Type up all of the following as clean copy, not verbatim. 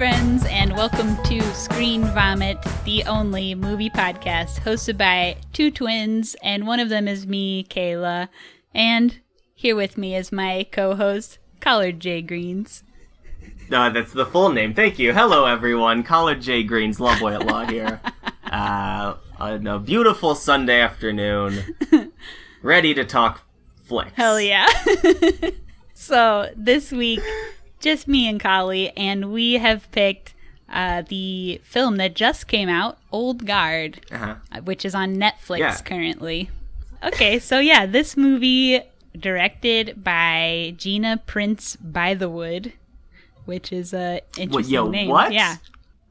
friends, and welcome to Screen Vomit, the only movie podcast hosted by two twins, and one of them is me, Kayla, and here with me is my co-host, Collard J. Greens. That's the full name. Thank you. Hello, everyone. Collard J. Greens, Loveboy at Law here. On a beautiful Sunday afternoon, ready to talk flicks. Hell yeah. So, this week, just me and Collie, and we have picked the film that just came out, Old Guard, which is on Netflix currently. Okay, so yeah, this movie directed by Gina Prince Bythewood, which is a interesting name. What? Yeah.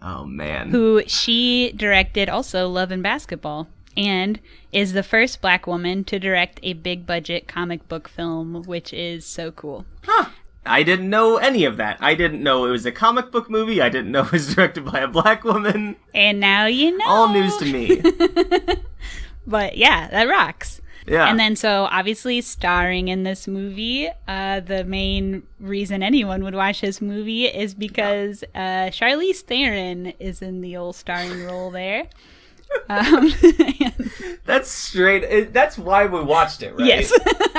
Oh, man. Who she directed also Love and Basketball, and is the first black woman to direct a big budget comic book film, which is so cool. Huh. I didn't know any of that. I didn't know it was a comic book movie. I didn't know it was directed by a black woman. And now you know. All news to me. But yeah, that rocks. Yeah. And then so obviously starring in this movie, the main reason anyone would watch this movie is because Charlize Theron is in the old starring role there. That's straight. That's why we watched it, right? Yes,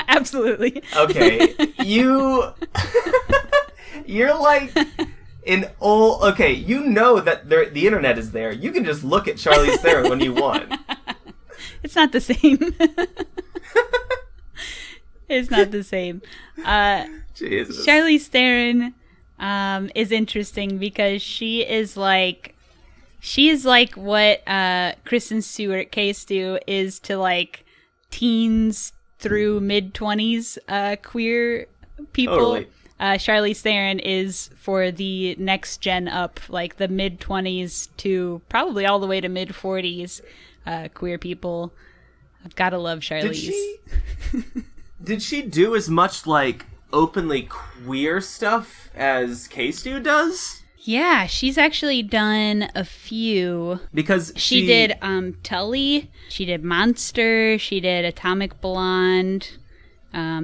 absolutely. Okay, you're like an old. Okay, you know that the internet is there. You can just look at Charlize Theron when you want. It's not the same. It's not the same. Jesus. Charlize Theron is interesting because she is like what Kristen Stewart K-Stu is to like teens through mid-20s queer people. Totally. Charlize Theron is for the next gen up, like the mid-20s to probably all the way to mid-40s queer people. I've gotta love Charlize. Did she do as much like openly queer stuff as K-Stu does? Yeah, she's actually done a few. Because she did Tully, she did Monster, she did Atomic Blonde.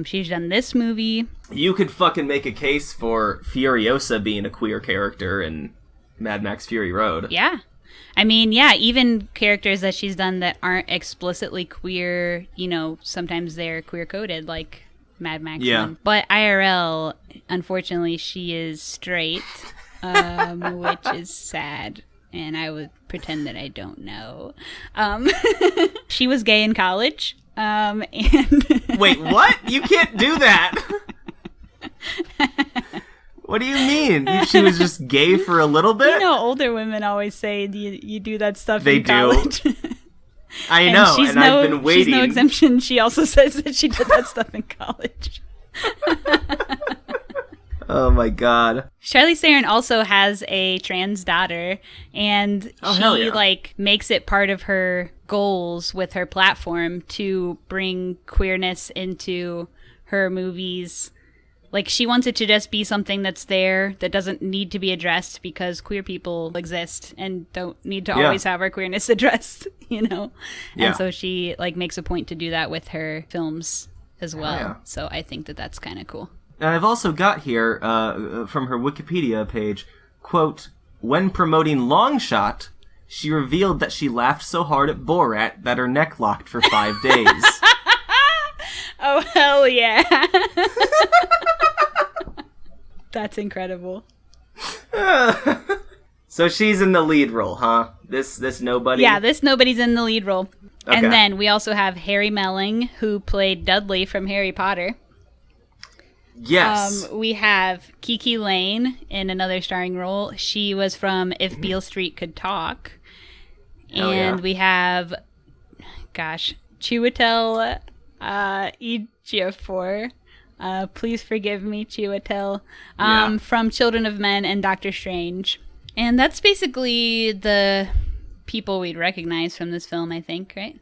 She's done this movie. You could fucking make a case for Furiosa being a queer character in Mad Max Fury Road. Yeah. I mean, yeah, even characters that she's done that aren't explicitly queer, you know, sometimes they're queer-coded, like Mad Max. Yeah. But IRL, unfortunately, she is straight, which is sad. And I would pretend that I don't know. She was gay in college. And Wait, what? You can't do that! What do you mean? She was just gay for a little bit? You know, older women always say you do that stuff in college. They do. I know, and I've been waiting. She's no exemption. She also says that she did that stuff in college. Oh my god. Charlize Theron also has a trans daughter, and she like makes it part of her goals with her platform to bring queerness into her movies. Like, she wants it to just be something that's there that doesn't need to be addressed because queer people exist and don't need to always have our queerness addressed, you know? And so she, like, makes a point to do that with her films as well. Yeah. So I think that that's kind of cool. And I've also got here, from her Wikipedia page, quote, when promoting Longshot, she revealed that she laughed so hard at Borat that her neck locked for 5 days. Oh, hell yeah. That's incredible. So she's in the lead role, huh? This nobody? Yeah, this nobody's in the lead role. Okay. And then we also have Harry Melling, who played Dudley from Harry Potter. Yes. We have Kiki Lane in another starring role. She was from If Beale Street Could Talk. And we have, Chiwetel Ejiofor. Please forgive me, Chiwetel. From Children of Men and Doctor Strange. And that's basically the people we'd recognize from this film, I think, right?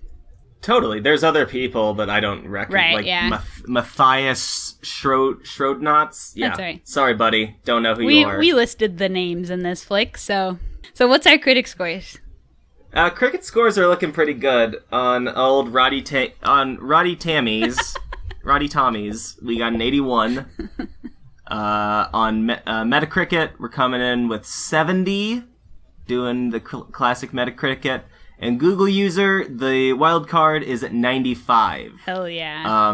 Totally. There's other people, but I don't recognize. Like Matthias Schrodnotz. Yeah. That's right. Sorry, buddy. Don't know who you are. We listed the names in this flick, so what's our critic scores? Cricket scores are looking pretty good on old Roddy Tommy's. Roddy Tommy's. We got an 81. On Metacritic, we're coming in with 70, doing the classic Metacritic. And Google user, the wild card is at 95. Hell yeah.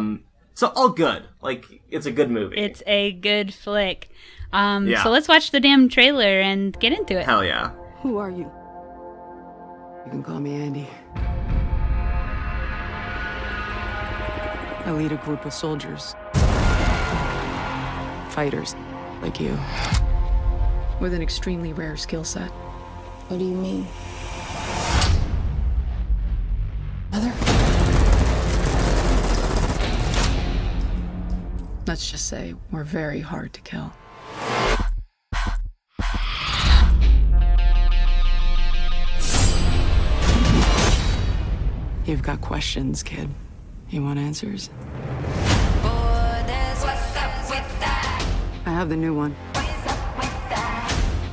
So all good. Like, it's a good movie. It's a good flick. So let's watch the damn trailer and get into it. Hell yeah. Who are you? You can call me Andy. I lead a group of soldiers. Fighters, like you. With an extremely rare skill set. What do you mean? Mother? Let's just say we're very hard to kill. You've got questions, kid. You want answers? I have the new one.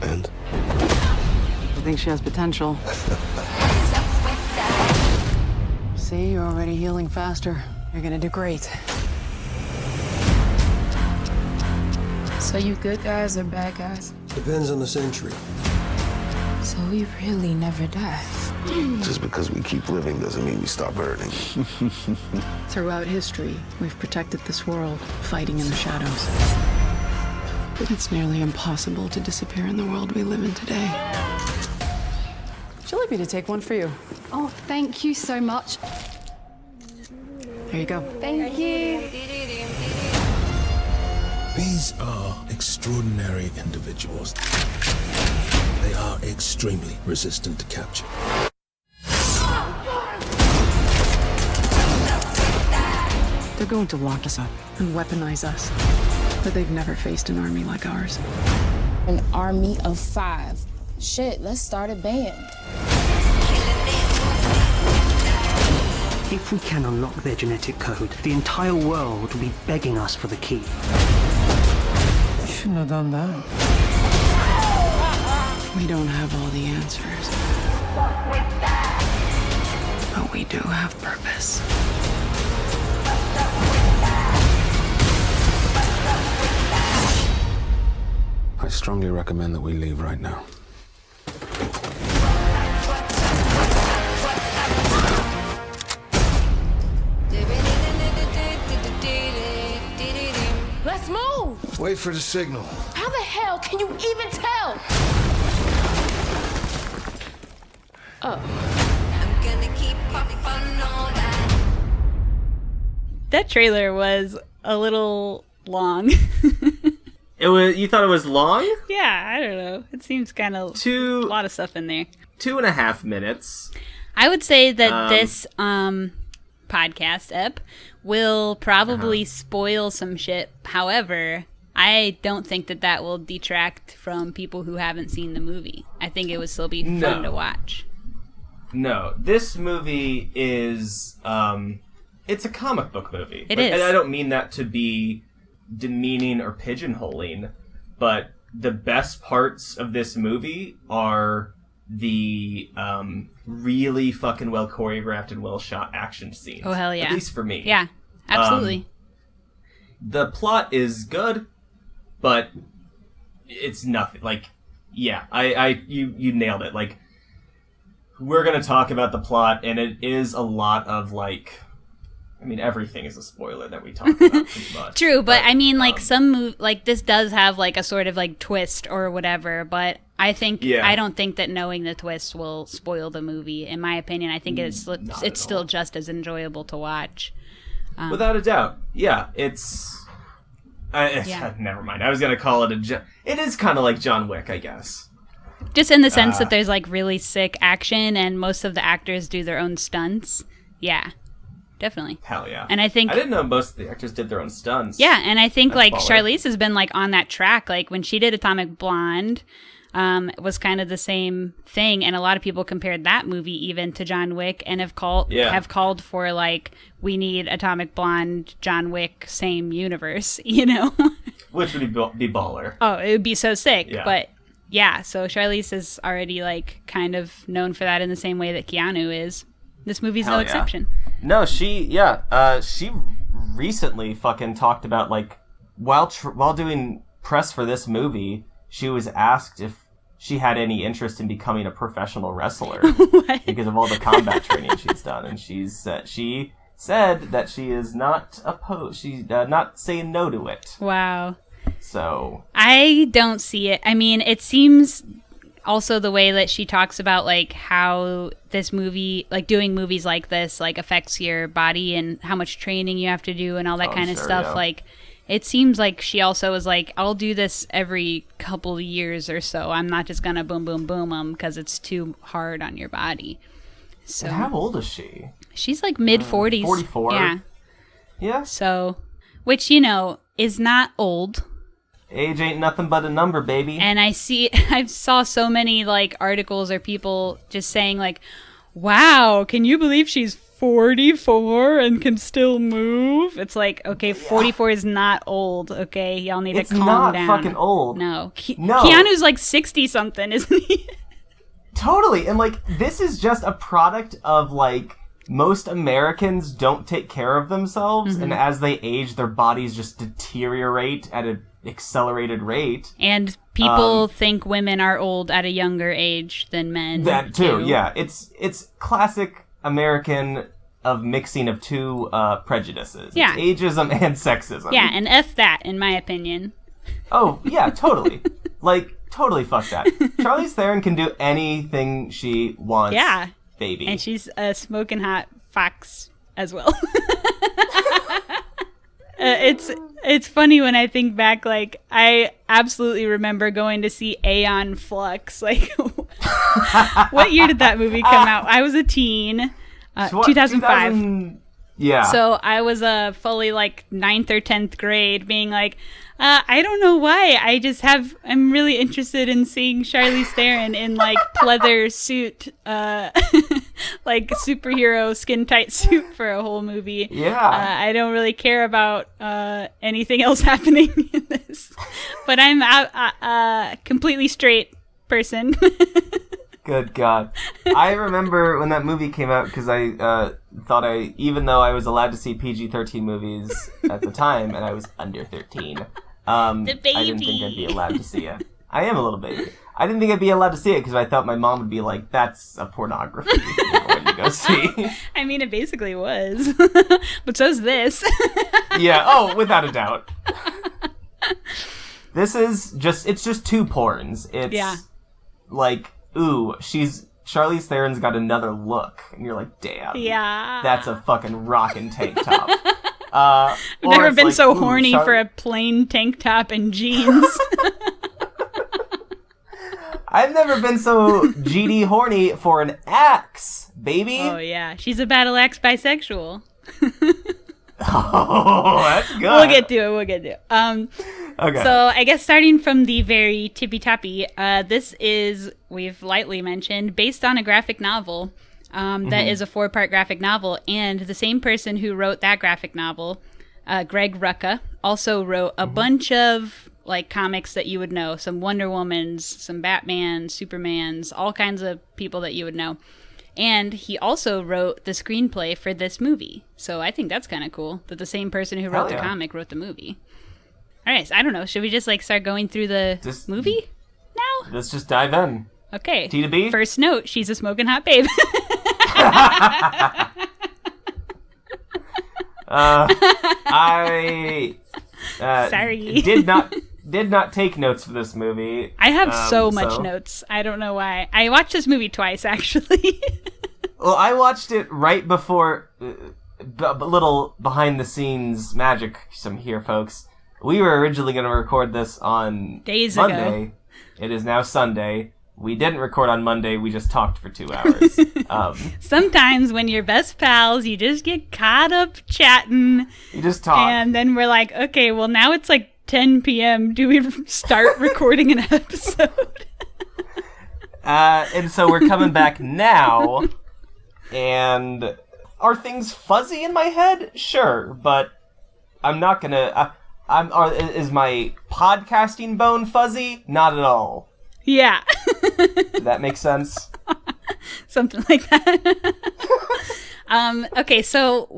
And? I think she has potential. See, you're already healing faster. You're gonna do great. So you good guys or bad guys? Depends on the century. So we really never die. Just because we keep living doesn't mean we stop hurting. Throughout history, we've protected this world, fighting in the shadows. But it's nearly impossible to disappear in the world we live in today. Would you like me to take one for you? Oh, thank you so much. There you go. Thank you. These are extraordinary individuals. They are extremely resistant to capture. They're going to lock us up and weaponize us. But they've never faced an army like ours. An army of 5. Shit, let's start a band. If we can unlock their genetic code, the entire world will be begging us for the key. You shouldn't have done that. We don't have all the answers. But we do have purpose. I strongly recommend that we leave right now. Let's move! Wait for the signal. How the hell can you even tell? I'm gonna keep up on all that. That trailer was a little long. It was. You thought it was long? Yeah, I don't know. It seems kind of a lot of stuff in there. 2.5 minutes. I would say that this podcast ep will probably spoil some shit. However, I don't think that will detract from people who haven't seen the movie. I think it would still be fun to watch. No, this movie is it's a comic book movie. It is. And I don't mean that to be demeaning or pigeonholing, but the best parts of this movie are the really fucking well choreographed and well shot action scenes. Oh hell yeah! At least for me. Yeah, absolutely. The plot is good, but it's nothing. Like, yeah, you nailed it. Like, we're gonna talk about the plot, and it is a lot of like. I mean, everything is a spoiler that we talk about pretty much. True, but I mean, like, like, this does have, like, a sort of, like, twist or whatever, but I think, I don't think that knowing the twist will spoil the movie. In my opinion, I think it's still just as enjoyable to watch. Without a doubt. Yeah, it's... never mind. I was going to call it it is kind of like John Wick, I guess. Just in the sense that there's, like, really sick action, and most of the actors do their own stunts. Yeah. Definitely. Hell yeah. And I think... I didn't know most of the actors did their own stunts. Yeah, and I think, That's like, baller. Charlize has been, like, on that track. Like, when she did Atomic Blonde, it was kind of the same thing. And a lot of people compared that movie even to John Wick and have called for, like, we need Atomic Blonde, John Wick, same universe, you know? Which would be baller. Oh, it would be so sick. Yeah. But, yeah, so Charlize is already, like, kind of known for that in the same way that Keanu is. This movie's no exception. No, she recently fucking talked about, like, while doing press for this movie, she was asked if she had any interest in becoming a professional wrestler because of all the combat training she's done, and she said that she is not opposed. She's not saying no to it. Wow. So I don't see it. I mean, it seems also the way that she talks about like how this movie, like doing movies like this, like affects your body and how much training you have to do and all that kind of stuff. Yeah. Like, it seems like she also was like, I'll do this every couple of years or so. I'm not just gonna boom, boom, boom them because it's too hard on your body. So and how old is she? She's like mid-40s. 44. Yeah. Yeah. So, which, you know, is not old. Age ain't nothing but a number, baby. And I saw so many like articles or people just saying like, wow, can you believe she's 44 and can still move? It's like, okay, 44 is not old, okay? Y'all need to calm down. It's not fucking old. No. Keanu's like 60-something, isn't he? Totally. And like, this is just a product of like, most Americans don't take care of themselves, and as they age, their bodies just deteriorate at an accelerated rate. And people think women are old at a younger age than men. That too, yeah. It's classic American of mixing of two prejudices. Yeah. It's ageism and sexism. Yeah, and F that, in my opinion. Oh, yeah, totally. Like, totally fuck that. Charlize Theron can do anything she wants. Yeah. Baby. And she's a smoking hot fox as well. It's funny when I think back, like, I absolutely remember going to see Aeon Flux. Like, what year did that movie come out? I was a teen. 2005. Yeah. So I was fully like 9th or 10th grade being like, I don't know why. I'm really interested in seeing Charlize Theron in like pleather suit, like superhero skin tight suit for a whole movie. Yeah. I don't really care about anything else happening in this, but I'm a completely straight person. Good God. I remember when that movie came out because I thought even though I was allowed to see PG-13 movies at the time and I was under 13, I didn't think I'd be allowed to see it. I am a little baby. I didn't think I'd be allowed to see it because I thought my mom would be like, that's a pornography you're going to go see. I mean, it basically was. But so's this. Yeah, oh, without a doubt. This is it's just two porns. It's like, ooh, Charlize Theron's got another look. And you're like, damn. Yeah. That's a fucking rockin' tank top. I've never been like, so horny for a plain tank top and jeans. I've never been so GD horny for an axe, baby. Oh, yeah. She's a battle axe bisexual. Oh, that's good. We'll get to it. Okay. So I guess starting from the very tippy-toppy, this is, we've lightly mentioned, based on a graphic novel that is a 4-part graphic novel. And the same person who wrote that graphic novel, Greg Rucka, also wrote a bunch of like comics that you would know. Some Wonder Womans, some Batman, Supermans, all kinds of people that you would know. And he also wrote the screenplay for this movie. So I think that's kind of cool that the same person who wrote the comic wrote the movie. All right, so I don't know. Should we just like start going through the movie now? Let's just dive in. Okay. T to B? First note, she's a smoking hot babe. I sorry. did not take notes for this movie. I have so much notes. I don't know why. I watched this movie twice, actually. Well, I watched it right before little behind the scenes magic. Some here, folks. We were originally going to record this on Monday. Ago. It is now Sunday. We didn't record on Monday. We just talked for 2 hours. Sometimes when you're best pals, you just get caught up chatting. You just talk. And then we're like, okay, well, now it's like 10 p.m. Do we start recording an episode? And so we're coming back now. And are things fuzzy in my head? Sure. But I'm not going to... is my podcasting bone fuzzy? Not at all. Yeah. That makes sense? Something like that. Okay, so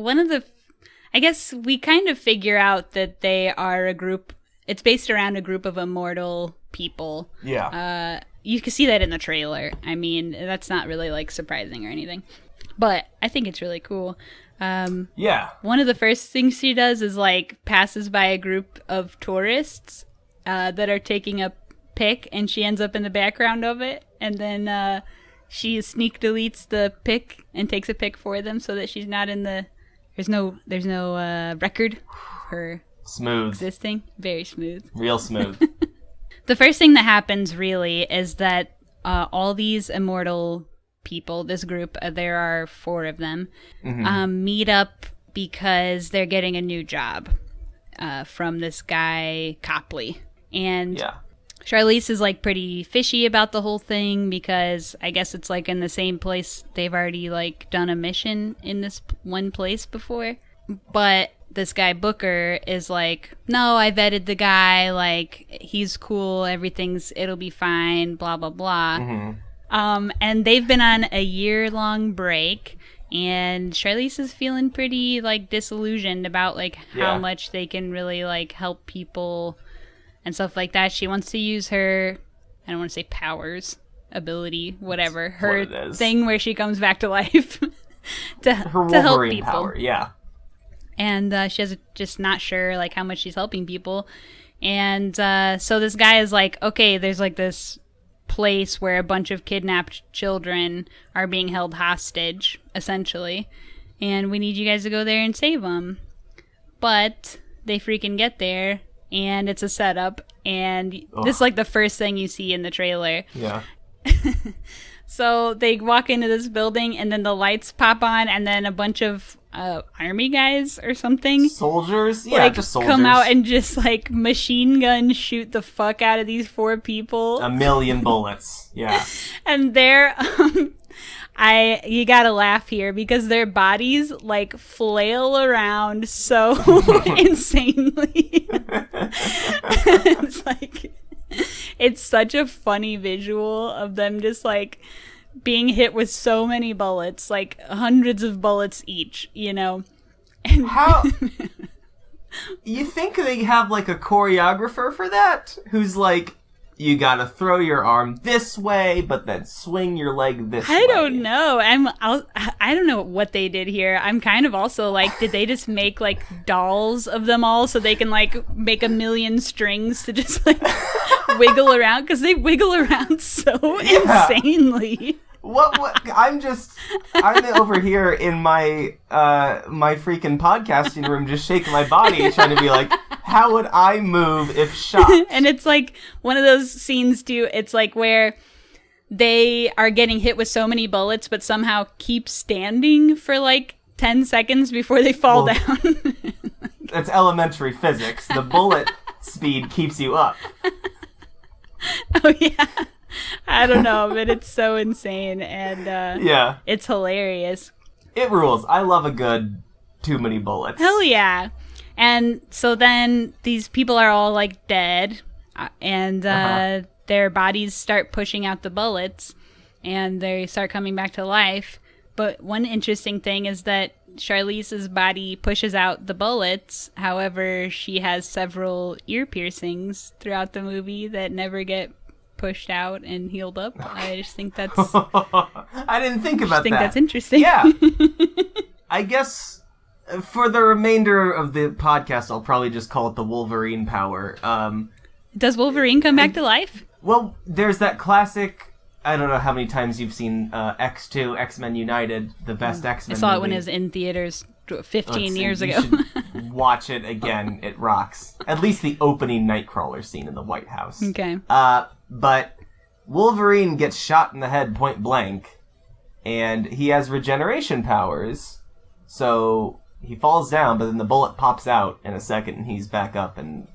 I guess we kind of figure out that they are a group it's based around a group of immortal people. Yeah. You can see that in the trailer. I mean, that's not really like surprising or anything, but I think it's really cool. Yeah. One of the first things she does is like passes by a group of tourists that are taking a pic, and she ends up in the background of it, and then she sneak deletes the pic and takes a pic for them so that she's not in the there's no record of her existing. Very smooth. Real smooth. The first thing that happens really is that all these immortal people, this group, there are 4 of them, meet up because they're getting a new job from this guy Copley. And Charlize is like pretty fishy about the whole thing because I guess it's like in the same place. They've already like done a mission in this one place before. But this guy Booker is like, no, I vetted the guy, like he's cool, it'll be fine, blah blah blah. And they've been on a year-long break, and Charlize is feeling pretty like disillusioned about like how much they can really like help people and stuff like that. She wants to use her, I don't want to say powers, ability, whatever, her thing where she comes back to life to help people. Power, yeah. And she's just not sure like how much she's helping people. And so this guy is like, okay, there's like this place where a bunch of kidnapped children are being held hostage, essentially. And we need you guys to go there and save them. But they freaking get there, and it's a setup. And this is like the first thing you see in the trailer. Yeah. So they walk into this building, and then the lights pop on, and then a bunch of army guys or something, soldiers, like, just soldiers, come out and just like machine gun shoot the fuck out of these 4 people. 1,000,000 bullets, yeah. And they're you gotta laugh here because their bodies like flail around so insanely. It's like, it's such a funny visual of them just like being hit with so many bullets, like hundreds of bullets each, you know. And how you think they have like a choreographer for that who's like, you gotta throw your arm this way but then swing your leg this way? I don't know. I don't know what they did here. I'm kind of also like, did they just make like dolls of them all so they can like make 1,000,000 strings to just like wiggle around? Because they wiggle around so insanely. What I'm over here in my my freaking podcasting room just shaking my body trying to be like, how would I move if shot? And it's like one of those scenes too, it's like where they are getting hit with so many bullets but somehow keep standing for like 10 seconds before they fall down. That's elementary physics. The bullet speed keeps you up. Oh yeah. I don't know, but it's so insane, and it's hilarious. It rules. I love a good too many bullets. Hell yeah. And so then these people are all like dead, and their bodies start pushing out the bullets, and they start coming back to life. But one interesting thing is that Charlize's body pushes out the bullets. However, she has several ear piercings throughout the movie that never get pushed out and healed up. I just think that's I didn't think about that. I think that's interesting. Yeah. I guess for the remainder of the podcast I'll probably just call it the Wolverine power. Does Wolverine come back to life? Well, there's that classic, I don't know how many times you've seen X2, X-Men United, the best X-Men I saw movie. it when it was in theaters 15 years ago. You should watch it again. It rocks. At least the opening Nightcrawler scene in the White House. Okay. But Wolverine gets shot in the head point blank, and he has regeneration powers, so he falls down, but then the bullet pops out in a second, and he's back up and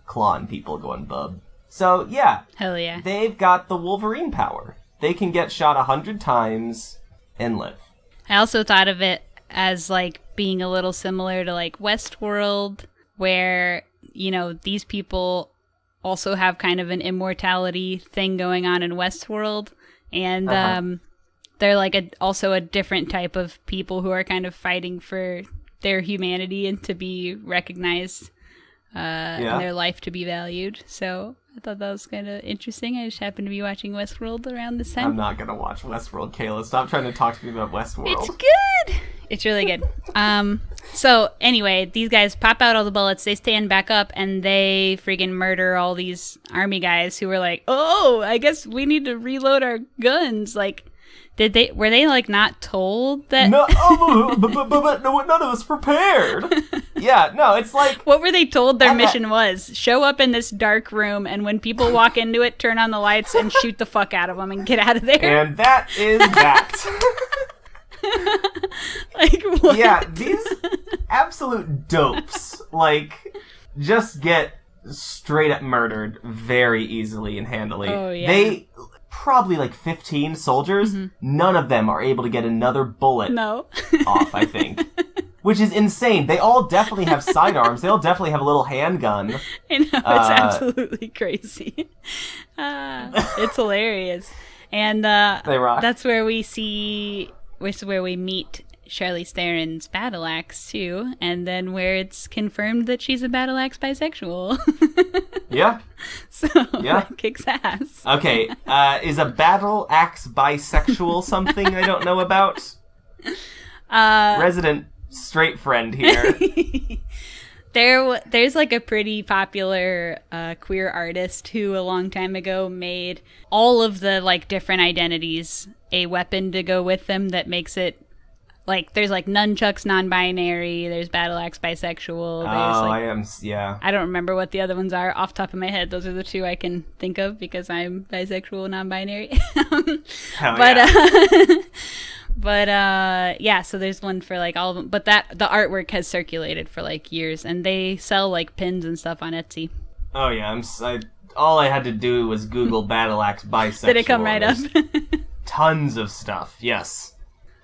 clawing people, going bub. So, yeah. Hell yeah. They've got the Wolverine power. They can get shot 100 times and live. I also thought of it as, like, being a little similar to, like, Westworld, where, you know, these people also have kind of an immortality thing going on in Westworld, and they're like also a different type of people who are kind of fighting for their humanity and to be recognized and their life to be valued. So I thought that was kind of interesting. I just happened to be watching Westworld around this time. I'm not going to watch Westworld, Kayla. Stop trying to talk to me about Westworld. It's good! It's really good. So anyway, these guys pop out all the bullets, they stand back up, and they freaking murder all these army guys who were like, oh, I guess we need to reload our guns. Like, were they like not told that? No, but none of us prepared. Yeah, no, it's like... What were they told their mission was? Show up in this dark room, and when people walk into it, turn on the lights and shoot the fuck out of them and get out of there. And that is that. Like, what? Yeah, these absolute dopes, like, just get straight up murdered very easily and handily. Oh, yeah. They, probably like 15 soldiers, none of them are able to get another bullet off, I think. Which is insane. They all definitely have sidearms. They all definitely have a little handgun. I know, it's absolutely crazy. It's hilarious. And they rock. That's where we meet Charlize Theron's battle axe, too. And then where it's confirmed that she's a battle axe bisexual. Yeah. So, that kicks ass. Okay, is a battle axe bisexual something I don't know about? Resident straight friend here. There's like a pretty popular queer artist who a long time ago made all of the like different identities a weapon to go with them that makes it like there's like nunchucks non-binary, there's battle axe bisexual, I don't remember what the other ones are off the top of my head. Those are the two I can think of because I'm bisexual non-binary. But so there's one for like all of them, but the artwork has circulated for like years, and they sell like pins and stuff on Etsy. Oh yeah, all I had to do was Google battle axe bisexual. Did it come right up? Tons of stuff. Yes,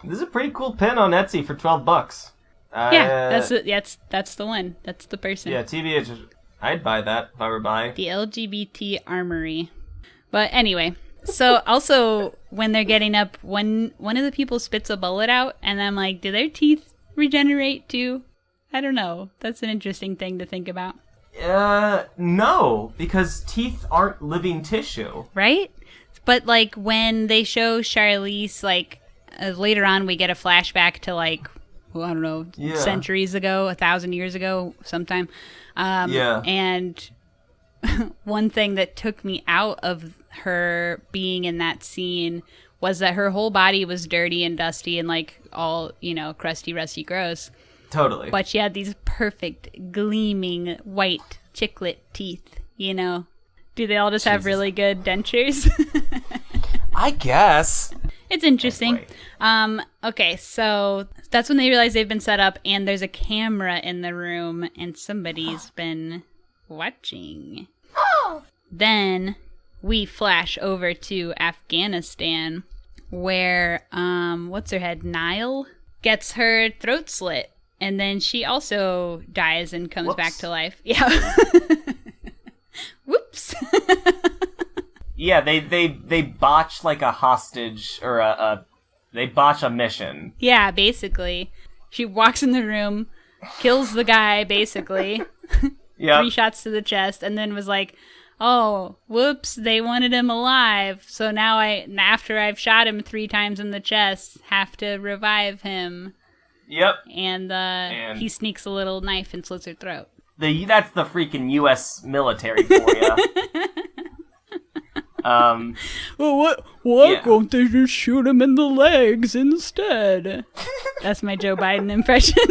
this is a pretty cool pin on Etsy for $12. That's the one. That's the person. Yeah, TBH, I'd buy that if I were buying. The LGBT Armory. But anyway. So also when they're getting up, one of the people spits a bullet out, and I'm like, do their teeth regenerate too? I don't know. That's an interesting thing to think about. No, because teeth aren't living tissue. Right? But like when they show Charlize, like later on we get a flashback to like, well, I don't know, centuries ago, 1,000 years ago, sometime. And one thing that took me out of her being in that scene was that her whole body was dirty and dusty and like all, crusty, rusty, gross. Totally. But she had these perfect, gleaming, white chiclet teeth, Do they all just have really good dentures? I guess. It's interesting. Okay, so that's when they realize they've been set up and there's a camera in the room and somebody's been watching. Then we flash over to Afghanistan where, what's her head? Nile gets her throat slit. And then she also dies and comes back to life. Yeah. Whoops. Yeah, they botch like a hostage or they botch a mission. Yeah, basically. She walks in the room, kills the guy, basically. Yeah. 3 shots to the chest, and then was like, oh, whoops, they wanted him alive. So now after I've shot him 3 times in the chest, have to revive him. Yep. And he sneaks a little knife and slits her throat. That's the freaking U.S. military for you. Well, why won't they just shoot him in the legs instead? That's my Joe Biden impression.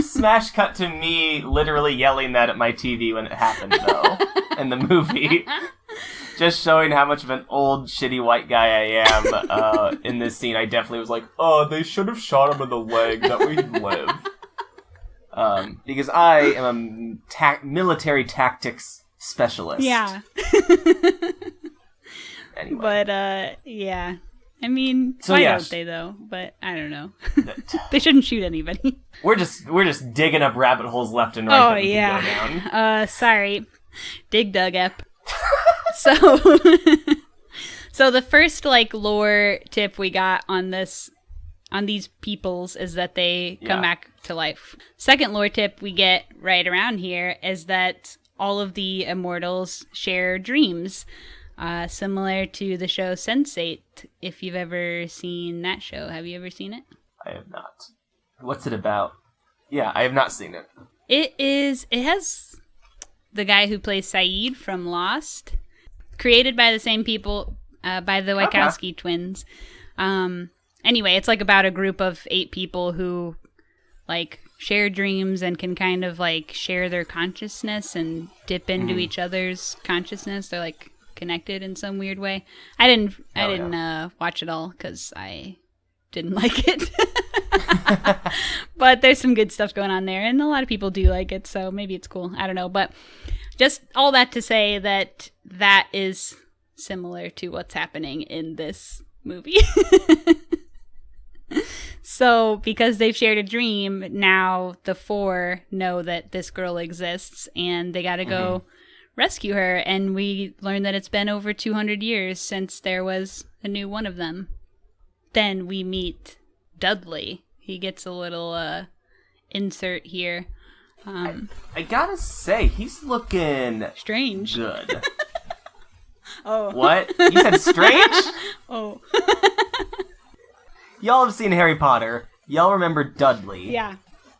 Smash cut to me literally yelling that at my TV when it happened, though, in the movie. Just showing how much of an old, shitty white guy I am in this scene. I definitely was like, oh, they should have shot him in the leg, that way he'd live. Because I am a military tactics specialist. Yeah. Anyway. But, yeah. I mean, why don't they, though? But, I don't know. They shouldn't shoot anybody. We're just digging up rabbit holes left and right. Oh, yeah. Sorry. Dig dug up. So the first, lore tip we got on this on these peoples is that they come back to life. Second lore tip we get right around here is that all of the immortals share dreams, similar to the show Sense8, if you've ever seen that show. Have you ever seen it? I have not. What's it about? Yeah, I have not seen it. It has the guy who plays Saeed from Lost, created by the same people, by the Wachowski twins. Anyway, it's like about a group of 8 people who like share dreams and can kind of like share their consciousness and dip into each other's consciousness. They're like connected in some weird way. I didn't watch it all because I didn't like it. But there's some good stuff going on there, and a lot of people do like it, so maybe it's cool. I don't know, but just all that to say that is similar to what's happening in this movie. So because they've shared a dream, now the 4 know that this girl exists, and they gotta go rescue her, and we learn that it's been over 200 years since there was a new one of them. Then we meet Dudley. He gets a little insert here. I gotta say, he's looking strange. Good. Oh. What? You said strange? Oh. Y'all have seen Harry Potter. Y'all remember Dudley. Yeah.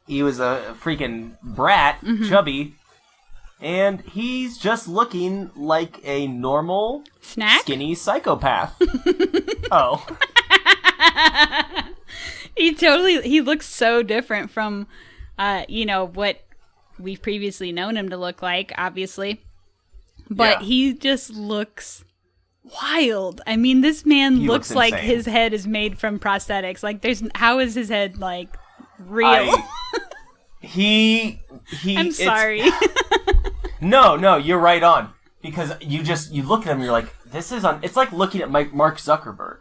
He was a freaking brat, chubby, and he's just looking like a normal, skinny psychopath. Oh. He looks so different from, what we've previously known him to look like, obviously. But he just looks wild. I mean, this man looks like his head is made from prosthetics. Like, how is his head, like, real? I'm sorry. No, you're right on. Because you look at him and you're like, it's like looking at Mark Zuckerberg.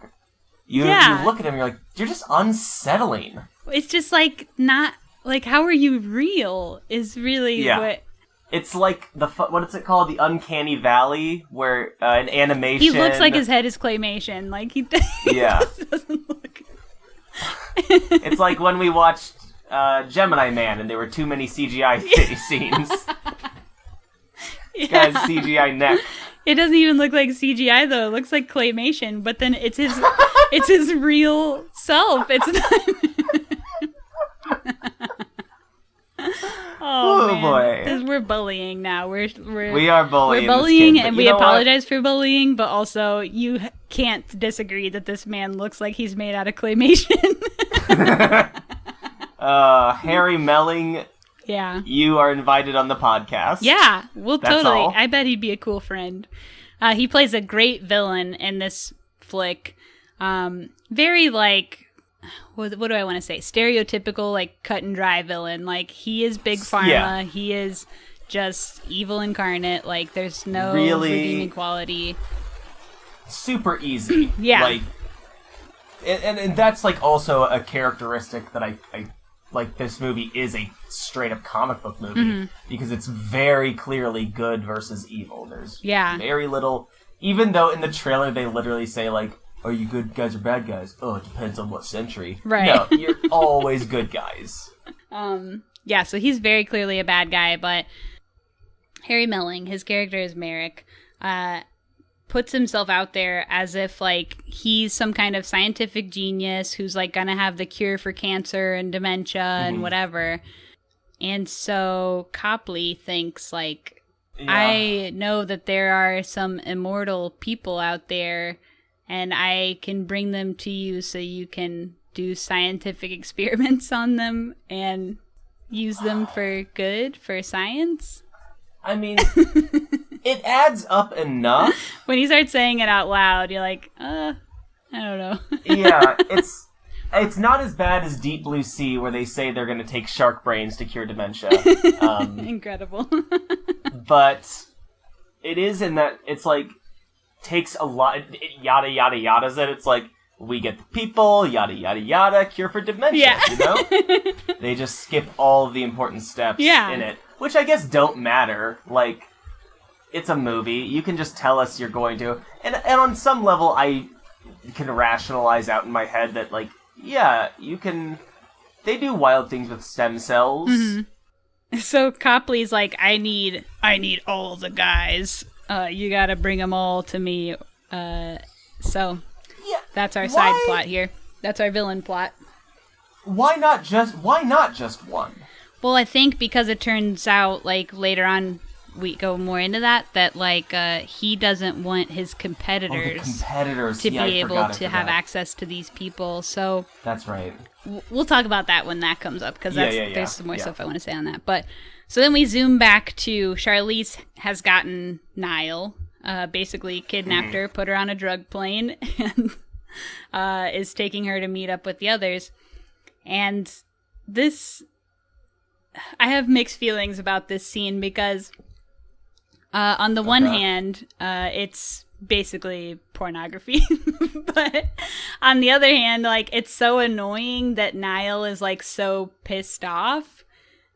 You look at him and you're like, you're just unsettling. It's just like, not, like, how are you real is really what... It's like what is it called? The Uncanny Valley, where an animation... He looks like his head is claymation. Like, he just doesn't look... It's like when we watched Gemini Man and there were too many CGI scenes. This guy's CGI neck. It doesn't even look like CGI though. It looks like claymation, but then it's his real self. It's not... Oh man. Boy. We're bullying now. We are bullying. We're bullying, kid, and we apologize for bullying, but also you can't disagree that this man looks like he's made out of claymation. Harry Melling. Yeah. You are invited on the podcast. Yeah, well, totally. All. I bet he'd be a cool friend. He plays a great villain in this flick. Very, like, what do I want to say? Stereotypical, like, cut and dry villain. Like, he is Big Pharma. Yeah. He is just evil incarnate. Like, there's no redeeming quality. Super easy. Yeah. Like, and that's, like, also a characteristic that I like. This movie is a straight-up comic book movie because it's very clearly good versus evil. There's very little... Even though in the trailer they literally say, like, are you good guys or bad guys? Oh, it depends on what century. Right. No, you're always good guys. Yeah, so he's very clearly a bad guy, but Harry Melling, his character is Merrick, puts himself out there as if, like, he's some kind of scientific genius who's, like, gonna have the cure for cancer and dementia and whatever. And so Copley thinks, like, I know that there are some immortal people out there, and I can bring them to you so you can do scientific experiments on them and use them for good, for science. I mean, it adds up enough. When he starts saying it out loud, you're like, I don't know. Yeah, it's not as bad as Deep Blue Sea, where they say they're going to take shark brains to cure dementia. Incredible. But it is in that it's like, takes a lot, yada yada yada's it. It's like, we get the people, yada yada yada, cure for dementia, you know? They just skip all of the important steps in it, which I guess don't matter. Like, it's a movie. You can just tell us you're going to. And on some level, I can rationalize out in my head that, like, yeah, they do wild things with stem cells. Mm-hmm. So Copley's like, I need all the guys. You gotta bring them all to me. So that's our side plot here. That's our villain plot. Why not just one? Well, I think because it turns out, like, later on, we go more into that, like, he doesn't want his competitors to be able to have access to these people, so... That's right. We'll talk about that when that comes up, because there's some more stuff I want to say on that. But, so then we zoom back to Charlize has gotten Niall, basically kidnapped her, put her on a drug plane, and is taking her to meet up with the others. And this... I have mixed feelings about this scene because... on the one hand, it's basically pornography, but on the other hand, like, it's so annoying that Niall is, like, so pissed off,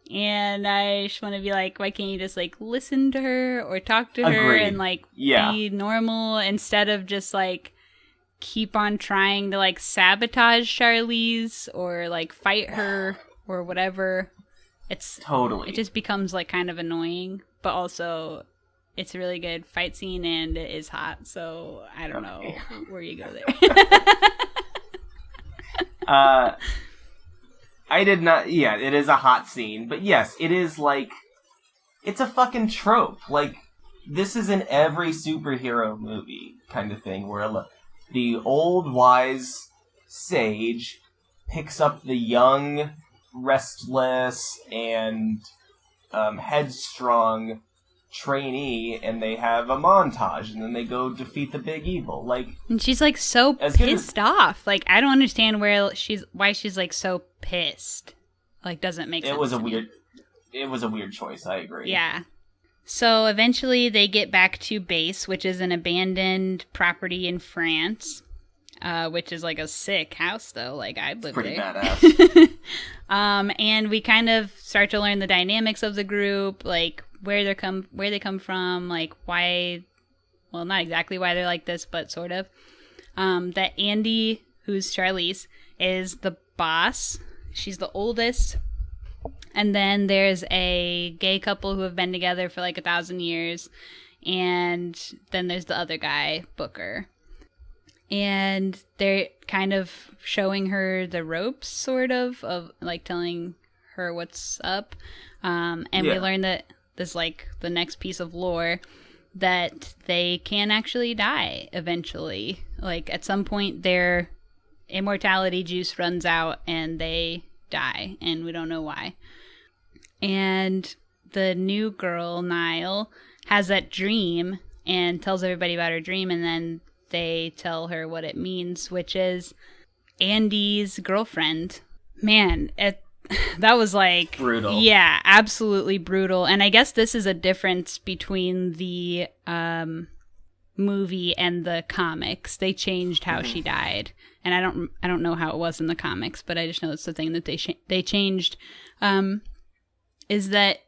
and I just want to be like, why can't you just, like, listen to her or talk to her and, like, be normal instead of just, like, keep on trying to, like, sabotage Charlize or, like, fight her or whatever. It's totally. It just becomes, like, kind of annoying, but also... It's a really good fight scene, and it is hot, so I don't know where you go there. I did not... Yeah, it is a hot scene, but yes, it is, like... It's a fucking trope. Like, this is in every superhero movie kind of thing, where the old, wise sage picks up the young, restless, and headstrong... trainee, and they have a montage, and then they go defeat the big evil. Like, and she's like so pissed off. Like, I don't understand why she's like so pissed. Like, doesn't make sense. It was a weird choice. I agree. Yeah. So eventually they get back to base, which is an abandoned property in France, which is like a sick house though. Like, I'd live pretty there. Badass. And we kind of start to learn the dynamics of the group, like where they come from, like why, well, not exactly why they're like this, but sort of. That Andy, who's Charlize, is the boss. She's the oldest. And then there's a gay couple who have been together for like 1,000 years. And then there's the other guy, Booker. And they're kind of showing her the ropes, sort of like telling her what's up. And we learn that this, like, the next piece of lore, that they can actually die eventually. Like, at some point, their immortality juice runs out and they die, and we don't know why. And the new girl, Niall, has that dream and tells everybody about her dream, and then they tell her what it means, which is Andy's girlfriend. Man, that was like... brutal. Yeah, absolutely brutal. And I guess this is a difference between the movie and the comics. They changed how she died. And I don't know how it was in the comics, but I just know it's the thing that they changed. Is that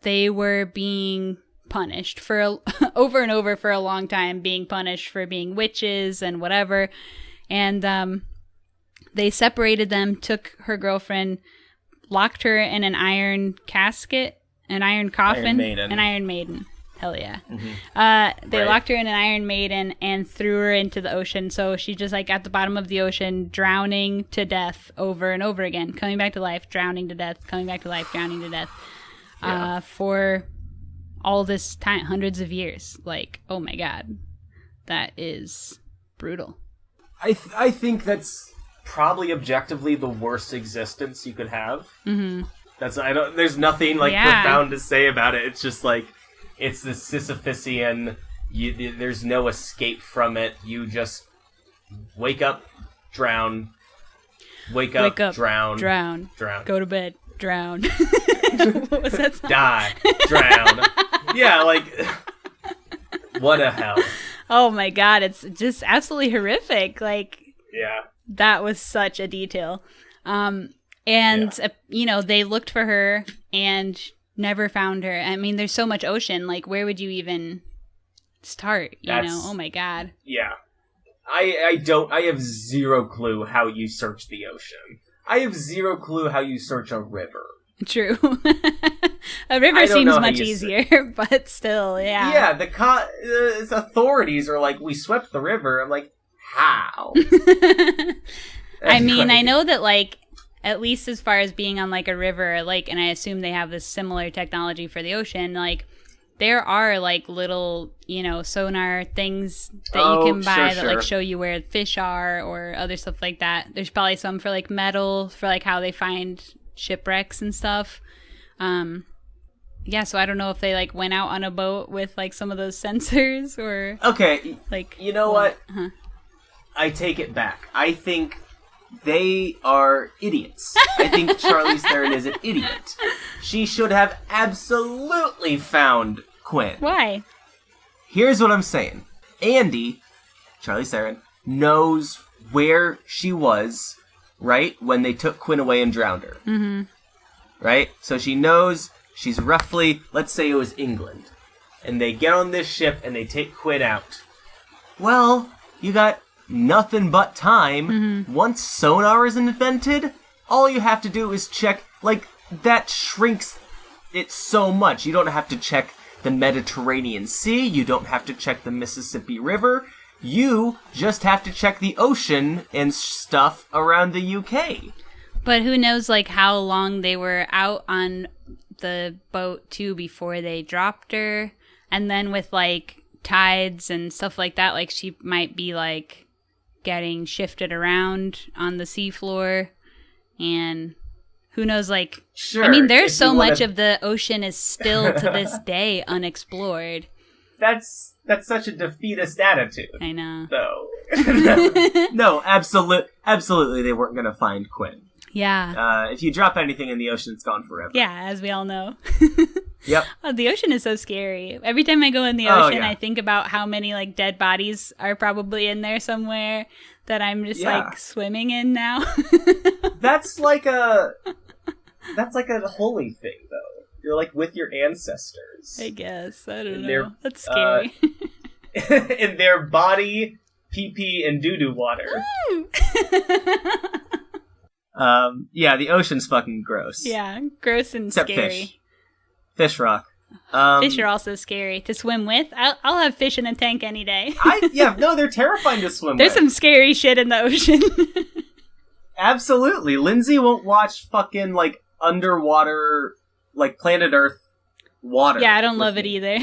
they were being punished for over and over for a long time, being punished for being witches and whatever. And they separated them, took her girlfriend, locked her in an iron casket, an iron coffin, an Iron Maiden. Hell yeah. Mm-hmm. They locked her in an Iron Maiden and threw her into the ocean. So she's just like at the bottom of the ocean, drowning to death over and over again, coming back to life, drowning to death, coming back to life, drowning to death, for all this time, hundreds of years. Like, oh my God, that is brutal. I think that's probably objectively the worst existence you could have. Mm-hmm. There's nothing like profound to say about it. It's just like, it's this Sisyphusian, there's no escape from it. You just wake up, drown, wake up, drown, go to bed, drown. What was that song? Die, drown. Yeah, like, what a hell. Oh my God, it's just absolutely horrific. Like, yeah. That was such a detail. They looked for her and never found her. I mean, there's so much ocean. Like, where would you even start? You know? Oh my God. Yeah. I have zero clue how you search the ocean. I have zero clue how you search a river. True. A river seems much easier, but still, yeah. Yeah, the authorities are like, we swept the river. I'm like, how? I mean, I know that, like, at least as far as being on, like, a river, like, and I assume they have this similar technology for the ocean, like, there are, like, little, you know, sonar things that you can buy that, like, show you where fish are or other stuff like that. There's probably some for, like, metal, for, like, how they find shipwrecks and stuff. Yeah, so I don't know if they, like, went out on a boat with, like, some of those sensors or... Okay, like, you know what? I take it back. I think they are idiots. I think Charlize Theron is an idiot. She should have absolutely found Quinn. Why? Here's what I'm saying. Andy, Charlize Theron, knows where she was, right, when they took Quinn away and drowned her. Mm-hmm. Right? So she knows she's roughly, let's say it was England. And they get on this ship and they take Quinn out. Well, you got nothing but time. Mm-hmm. Once sonar is invented, all you have to do is check, like, that shrinks it so much. You don't have to check the Mediterranean Sea. You don't have to check the Mississippi River. You just have to check the ocean and stuff around the UK. But who knows, like, how long they were out on the boat, too, before they dropped her. And then with, like, tides and stuff like that, like, she might be, like, getting shifted around on the seafloor. And who knows, like... Sure, I mean, there's so much of the ocean is still, to this day, unexplored. That's such a defeatist attitude. I know. Though. No, absolutely they weren't going to find Quinn. Yeah. If you drop anything in the ocean, it's gone forever. Yeah, as we all know. Yep. Oh, the ocean is so scary. Every time I go in the ocean, I think about how many, like, dead bodies are probably in there somewhere that I'm just, like, swimming in now. That's like a holy thing, though. You're, like, with your ancestors. I guess. I don't know. That's scary. In their body, pee-pee, and doo-doo water. Yeah, the ocean's fucking gross. Yeah, gross and except scary. Fish rock. Fish are also scary to swim with. I'll have fish in a tank any day. They're terrifying to swim with. There's some scary shit in the ocean. Absolutely. Lindsay won't watch fucking, like, underwater, like, planet Earth water. Yeah, I don't love it either.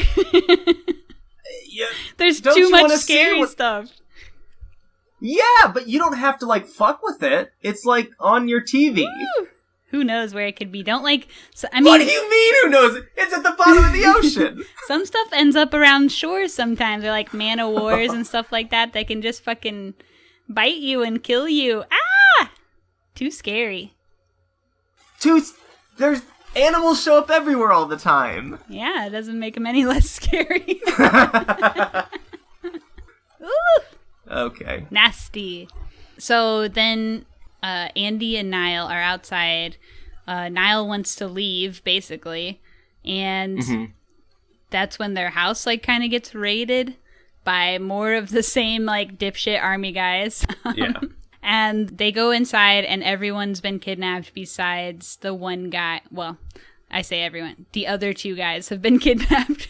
Yeah, there's too much scary stuff. Yeah, but you don't have to, like, fuck with it. It's, like, on your TV. Woo! Who knows where it could be? Don't, like... I mean, what do you mean, who knows? It's at the bottom of the ocean! Some stuff ends up around shore sometimes. They're like man-o'-wars and stuff like that that can just fucking bite you and kill you. Ah! Too scary. There's... Animals show up everywhere all the time. Yeah, it doesn't make them any less scary. Ooh! Okay. Nasty. So then Andy and Niall are outside. Niall wants to leave, basically. And that's when their house, like, kind of gets raided by more of the same, like, dipshit army guys. Yeah. And they go inside, and everyone's been kidnapped besides the one guy. Well, I say everyone. The other two guys have been kidnapped.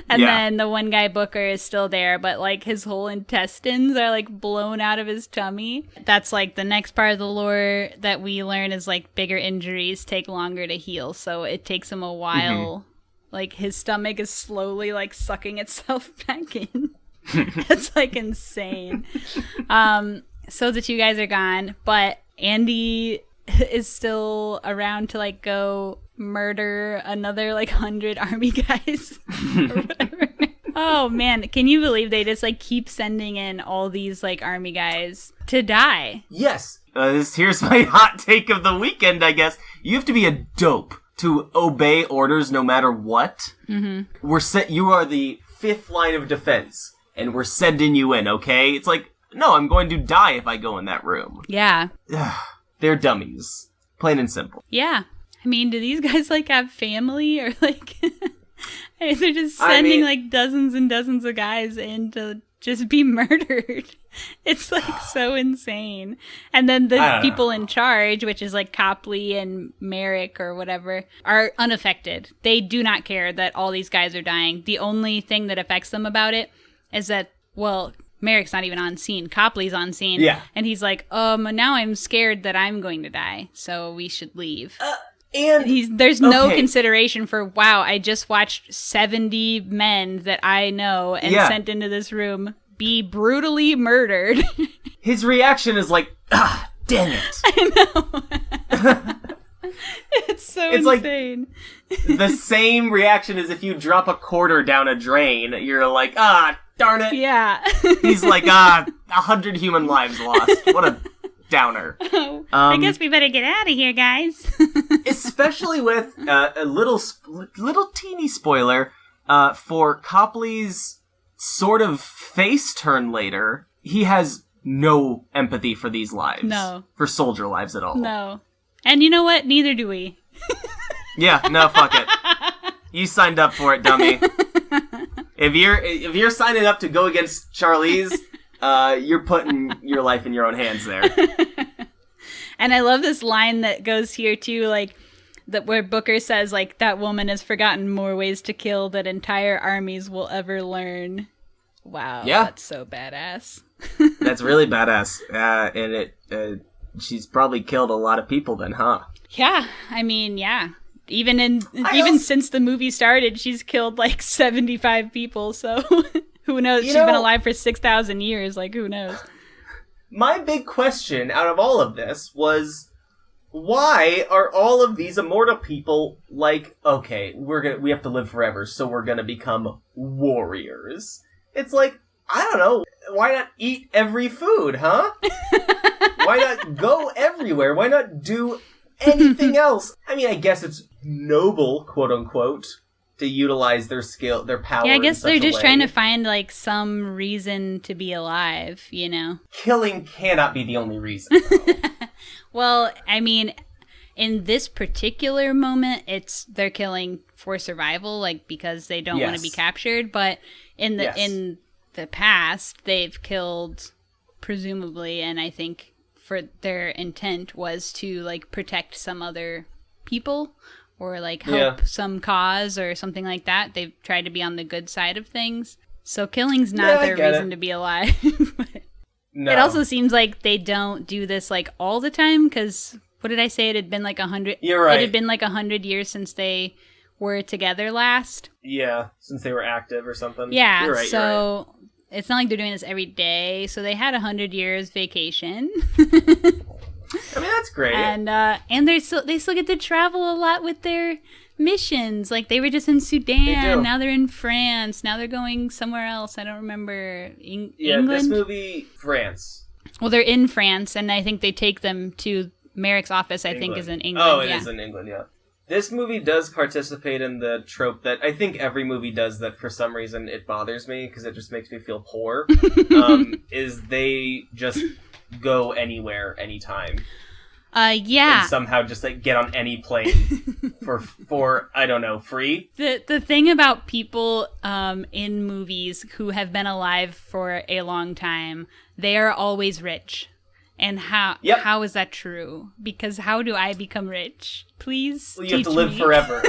And then the one guy, Booker, is still there, but, like, his whole intestines are, like, blown out of his tummy. That's, like, the next part of the lore that we learn is, like, bigger injuries take longer to heal, so it takes him a while. Like, his stomach is slowly, like, sucking itself back in. That's, like, insane. So the two guys are gone, but Andy is still around to, like, go murder another, like, 100 army guys or whatever. Oh, man. Can you believe they just, like, keep sending in all these, like, army guys to die? Yes. Here's my hot take of the weekend, I guess. You have to be a dope to obey orders no matter what. Mm-hmm. You are the fifth line of defense, and we're sending you in, okay? It's like, no, I'm going to die if I go in that room. Yeah. They're dummies. Plain and simple. Yeah. I mean, do these guys, like, have family? Or, like, they're just sending, like, dozens and dozens of guys in to just be murdered. It's like so insane. And then the people in charge, which is like Copley and Merrick or whatever, are unaffected. They do not care that all these guys are dying. The only thing that affects them about it is that, well, Merrick's not even on scene. Copley's on scene. Yeah. And he's like, now I'm scared that I'm going to die, so we should leave. And there's no consideration for, wow, I just watched 70 men that I know and sent into this room be brutally murdered. His reaction is like, damn it. I know. It's so insane. Like the same reaction as if you drop a quarter down a drain. You're like, darn it. Yeah. He's like, 100 human lives lost. What a downer. I guess we better get out of here, guys. Especially with a little teeny spoiler for Copley's sort of face turn later. He has no empathy for these lives. No. For soldier lives at all. No. And you know what? Neither do we. Yeah, no, fuck it. You signed up for it, dummy. If you're signing up to go against Charlize, you're putting your life in your own hands there. And I love this line that goes here too, like where Booker says, like, that woman has forgotten more ways to kill than entire armies will ever learn. Wow, that's so badass. That's really badass. And she's probably killed a lot of people then, huh? Yeah, I mean, yeah. Even since the movie started, she's killed like 75 people, so who knows? She's been alive for 6,000 years, like, who knows? My big question out of all of this was, why are all of these immortal people like, okay, we have to live forever, so we're gonna become warriors? It's like, I don't know, why not eat every food, huh? Why not go everywhere? Why not do anything else? I mean, I guess it's noble, quote unquote, to utilize their skill, their power. Yeah, I guess they're just trying to find like some reason to be alive, you know? Killing cannot be the only reason. Well, I mean, in this particular moment, they're killing for survival, like because they don't want to be captured. But in the past, they've killed, presumably, and I think for their intent was to like protect some other people or like help some cause or something like that. They've tried to be on the good side of things. So killing's not their reason to be alive. No. It also seems like they don't do this like all the time, because what did I say? It had been like 100. You're right. It had been like 100 years since they were together last. Yeah, since they were active or something. Yeah, you're right, so it's not like they're doing this every day. So they had 100 years vacation. I mean, that's great. And they still get to travel a lot with their missions. Like, they were just in Sudan, now they're in France, now they're going somewhere else. I don't remember. England? This movie, France. Well, they're in France, and I think they take them to Merrick's office, I think, is in England. Oh, it is in England, yeah. This movie does participate in the trope that I think every movie does, that for some reason it bothers me, because it just makes me feel poor, is they just go anywhere, anytime. Yeah. And somehow just like get on any plane for I don't know, free. The thing about people in movies who have been alive for a long time, they are always rich. And how is that true? Because how do I become rich? Please teach me. You have to live forever.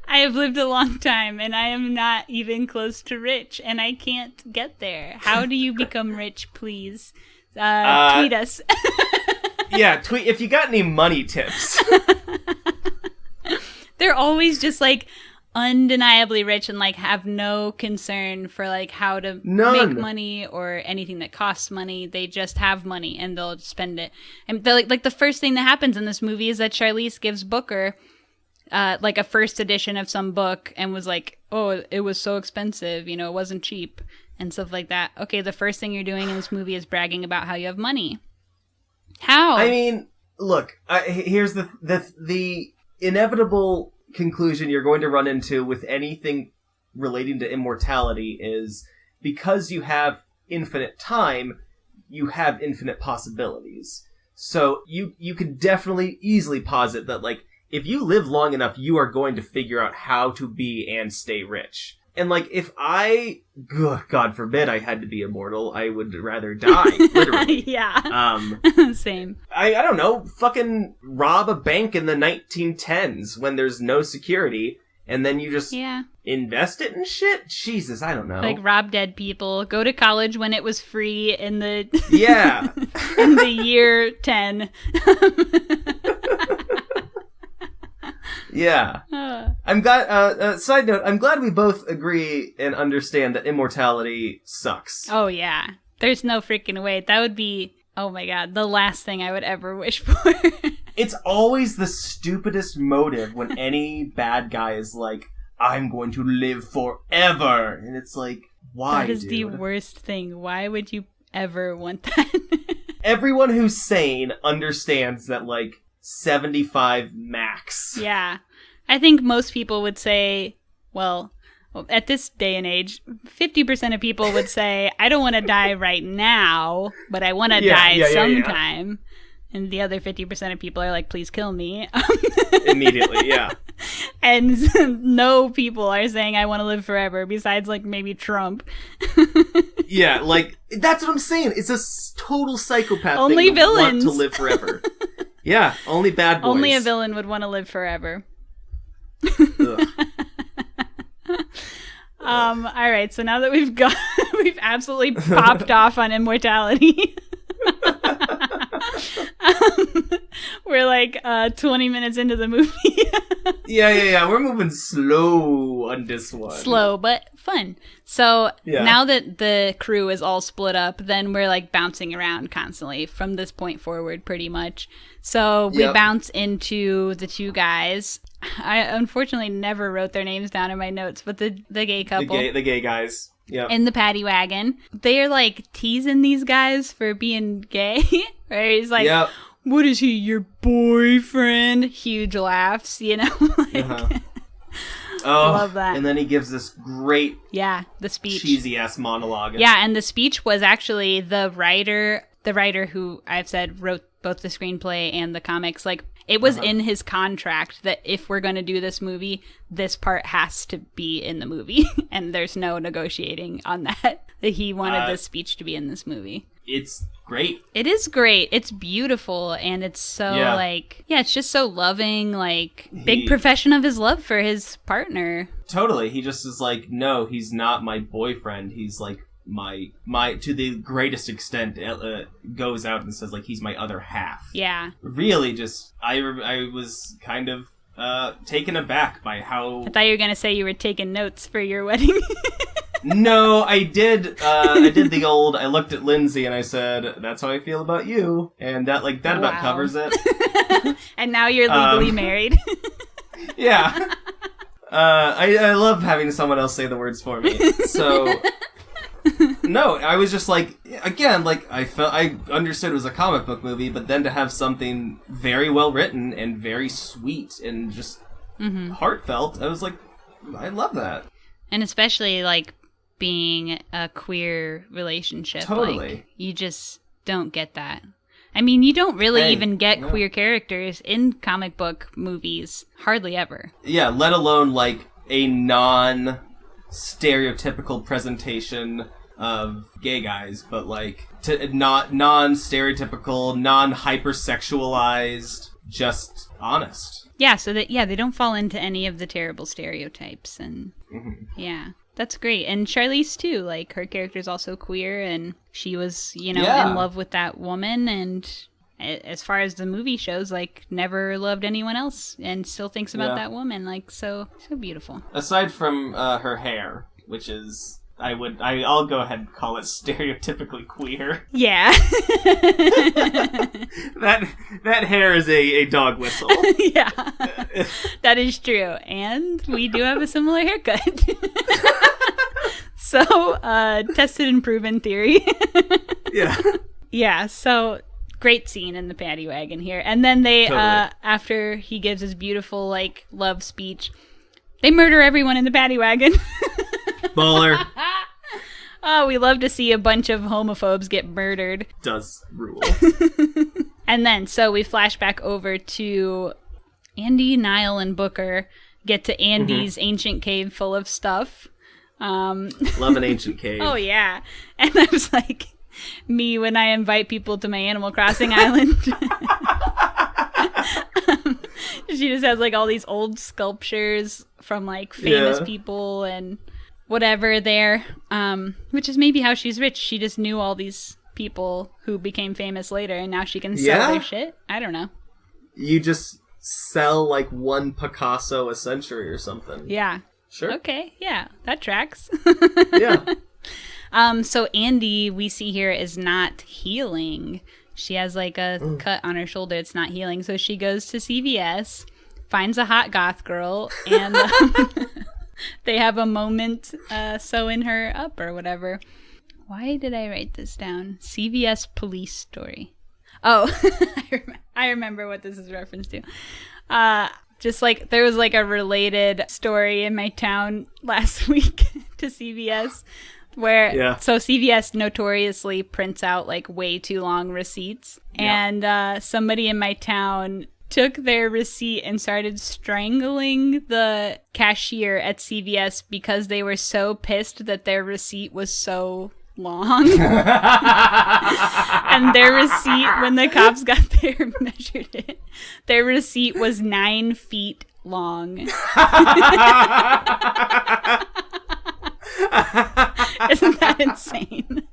I have lived a long time, and I am not even close to rich, and I can't get there. How do you become rich, please? Tweet us. Yeah, tweet if you got any money tips. They're always just like undeniably rich and like have no concern for like how to make money or anything that costs money. They just have money and they'll spend it. And like the first thing that happens in this movie is that Charlize gives Booker like a first edition of some book and was like, oh, it was so expensive, you know, it wasn't cheap and stuff like that. Okay, the first thing you're doing in this movie is bragging about how you have money. How? I mean, look, here's the inevitable conclusion you're going to run into with anything relating to immortality is, because you have infinite time, you have infinite possibilities. So you could definitely easily posit that, like, if you live long enough, you are going to figure out how to be and stay rich. And, like, if God forbid I had to be immortal, I would rather die, literally. Yeah. Same. I don't know, fucking rob a bank in the 1910s when there's no security, and then you just invest it in shit? Jesus, I don't know. Like, rob dead people, go to college when it was free in the... Yeah. in the year 10. Yeah. I'm glad, side note, I'm glad we both agree and understand that immortality sucks. Oh, yeah. There's no freaking way. That would be, oh my god, the last thing I would ever wish for. It's always the stupidest motive when any bad guy is like, I'm going to live forever. And it's like, why, That is the worst thing. Why would you ever want that? Everyone who's sane understands that, like, 75 max. Yeah. I think most people would say, well, at this day and age, 50% of people would say, I don't want to die right now, but I want to die sometime. And the other 50% of people are like, please kill me. Immediately, yeah. And no people are saying, I want to live forever, besides, like, maybe Trump. Yeah, like, that's what I'm saying. It's a total psychopath Only thing to villains want to live forever. Yeah, only bad boys. Only a villain would want to live forever. All right, so now that we've absolutely popped off on immortality. We're like 20 minutes into the movie. Yeah. We're moving slow on this one. Slow, but fun. So now that the crew is all split up, then we're like bouncing around constantly from this point forward, pretty much. So we bounce into the two guys. I unfortunately never wrote their names down in my notes, but the gay couple. The gay guys. Yeah. In the paddy wagon. They're like teasing these guys for being gay. Right? He's like, what is he, your boyfriend? Huge laughs, you know? Oh, love that. And then he gives this great the speech. Cheesy ass monologue. Yeah, and the speech was actually the writer who I've said wrote both the screenplay and the comics. Like, it was in his contract that if we're going to do this movie, this part has to be in the movie. And there's no negotiating on that he wanted this speech to be in this movie. It's great. It is great. It's beautiful. And it's so it's just so loving, like, big profession of his love for his partner. Totally. He just is like, no, he's not my boyfriend. He's like, my to the greatest extent goes out and says, like, he's my other half. Yeah. Really, just I was kind of taken aback by how... I thought you were gonna say you were taking notes for your wedding. No, I did. I did the old. I looked at Lindsay and I said, "That's how I feel about you," and that about covers it. And now you're legally married. Yeah. I love having someone else say the words for me. So. No, I was just like, again, like, I understood it was a comic book movie, but then to have something very well written and very sweet and just heartfelt, I was like, I love that. And especially, like, being a queer relationship. Totally. Like, you just don't get that. I mean, you don't really even get queer characters in comic book movies. Hardly ever. Yeah, let alone, like, a non-stereotypical presentation of gay guys, but, like, not non-stereotypical, non-hypersexualized, just honest. Yeah, so that, they don't fall into any of the terrible stereotypes, and that's great. And Charlize, too, like, her character's also queer, and she was, in love with that woman, and as far as the movie shows, like, never loved anyone else, and still thinks about that woman, like, so beautiful. Aside from her hair, which is... I'll go ahead and call it stereotypically queer. Yeah. That hair is a dog whistle. Yeah. That is true. And we do have a similar haircut. So, tested and proven theory. Yeah. Yeah, so great scene in the paddy wagon here. And then they, after he gives his beautiful, like, love speech, they murder everyone in the paddy wagon. Baller. Oh, we love to see a bunch of homophobes get murdered. Does rule. And then, so we flash back over to Andy, Niall, and Booker get to Andy's ancient cave full of stuff. Love an ancient cave. Oh, yeah. And I was like, me when I invite people to my Animal Crossing island. She just has like all these old sculptures from like famous people and whatever there, which is maybe how she's rich. She just knew all these people who became famous later, and now she can sell their shit. I don't know. You just sell like one Picasso a century or something. Yeah. Sure. Okay. Yeah, that tracks. Yeah. So Andy, we see here, is not healing. She has like a cut on her shoulder. It's not healing. So she goes to CVS, finds a hot goth girl, and they have a moment sewing her up or whatever. Why did I write this down? CVS police story. Oh, I remember what this is reference to. Just like there was like a related story in my town last week to CVS. Where so CVS notoriously prints out like way too long receipts, and somebody in my town took their receipt and started strangling the cashier at CVS because they were so pissed that their receipt was so long. And their receipt, when the cops got there, measured it, their receipt was 9 feet long. Isn't that insane?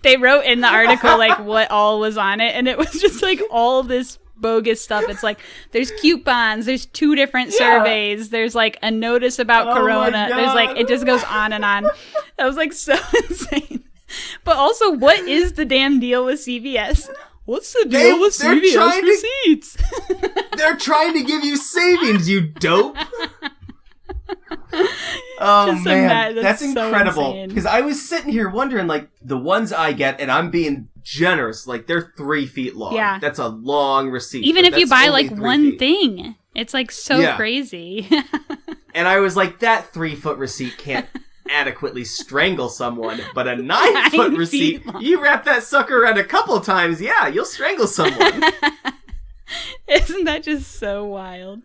They wrote in the article like what all was on it, and it was just like all this bogus stuff. It's like there's coupons, there's 2 different surveys, there's like a notice about Corona, there's like, it just goes on and on. That was like so insane. But also, what is the damn deal with CVS? What's the deal with CVS receipts? They're trying to give you savings, you dope. Oh just man, that's incredible. Because I was sitting here wondering, like, the ones I get, and I'm being generous, like, they're 3 feet long. Yeah. That's a long receipt. Even if you buy, like, one thing. It's, like, so crazy. And I was like, that 3-foot receipt can't adequately strangle someone, but a 9-foot receipt, you wrap that sucker around a couple times, you'll strangle someone. Isn't that just so wild?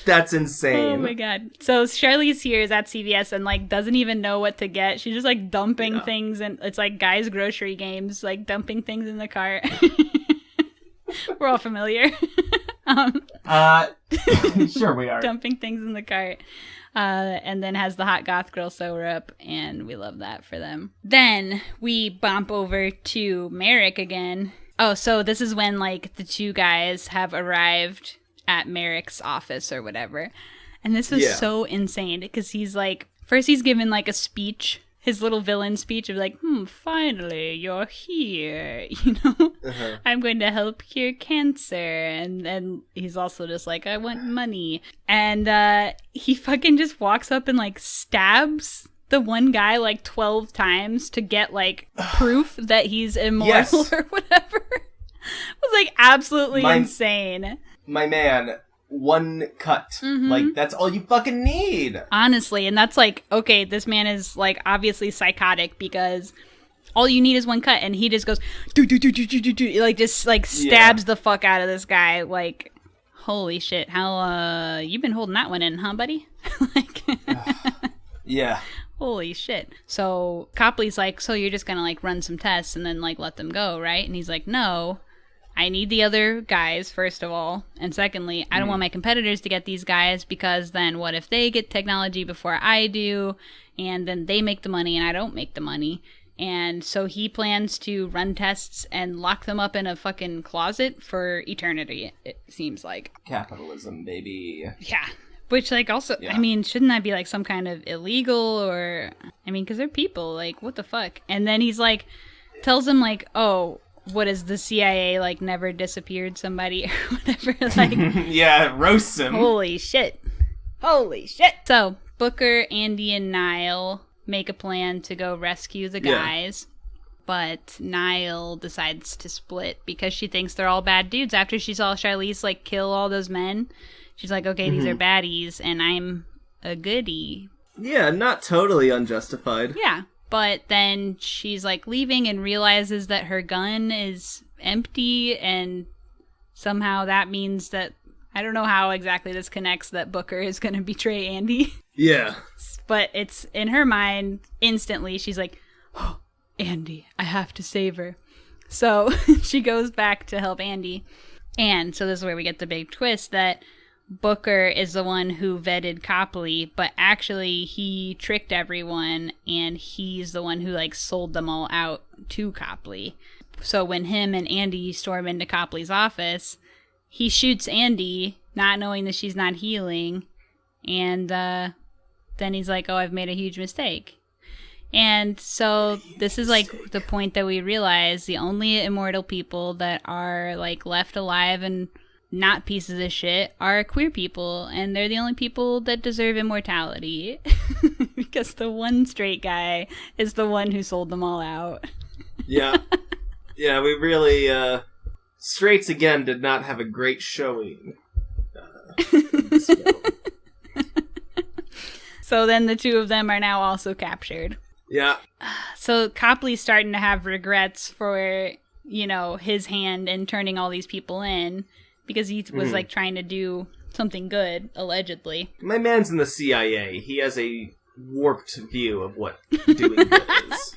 That's insane. Oh my god. So Charlize here is at CVS and like doesn't even know what to get. She's just like dumping things, and it's like guys' grocery games, like dumping things in the cart. We're all familiar. Sure we are. Dumping things in the cart. And then has the hot goth girl sew her up, and we love that for them. Then we bump over to Merrick again. Oh, so this is when like the 2 guys have arrived at Merrick's office or whatever. And this was so insane because he's like, first he's given like a speech, his little villain speech of like, finally you're here, you know, I'm going to help cure cancer. And then he's also just like, I want money. And he fucking just walks up and like stabs the one guy like 12 times to get like proof that he's immortal or whatever. It was like absolutely insane. My man, one cut. Like, that's all you fucking need. Honestly, and that's like, okay, this man is like obviously psychotic because all you need is one cut, and he just goes, like just like stabs the fuck out of this guy. Like, holy shit, how, you've been holding that one in, huh, buddy? Like, yeah. Holy shit. So Copley's like, so you're just gonna like run some tests and then like let them go, right? And he's like, no. I need the other guys, first of all. And secondly, I don't want my competitors to get these guys because then what if they get technology before I do? And then they make the money and I don't make the money. And so he plans to run tests and lock them up in a fucking closet for eternity, it seems like. Capitalism, baby. Yeah. Which, like, also, I mean, shouldn't that be, like, some kind of illegal or... I mean, because they're people. Like, what the fuck? And then he's, like, tells them, like, oh... What is the CIA, like, never disappeared somebody or whatever? Like, yeah, roast him. Holy shit. Holy shit. So, Booker, Andy, and Niall make a plan to go rescue the guys. But Niall decides to split because she thinks they're all bad dudes. After she saw Charlize, like, kill all those men, she's like, okay, these are baddies, and I'm a goodie. Yeah, not totally unjustified. Yeah. But then she's like leaving and realizes that her gun is empty, and somehow that means that I don't know how exactly this connects that Booker is going to betray Andy. Yeah. But it's in her mind, instantly, she's like, oh, Andy, I have to save her. So she goes back to help Andy. And so this is where we get the big twist that Booker is the one who vetted Copley, but actually he tricked everyone and he's the one who like sold them all out to Copley. So when him and Andy storm into Copley's office, he shoots Andy, not knowing that she's not healing, and then he's like, oh, I've made a huge mistake. And so this is like the point that we realize the only immortal people that are like left alive and not pieces of shit are queer people, and they're the only people that deserve immortality because the one straight guy is the one who sold them all out. Yeah. Yeah, we really, straights again did not have a great showing. So then the two of them are now also captured. Yeah. So Copley's starting to have regrets for, you know, his hand in turning all these people in because he was like trying to do something good, allegedly. My man's in the CIA. He has a warped view of what doing good is.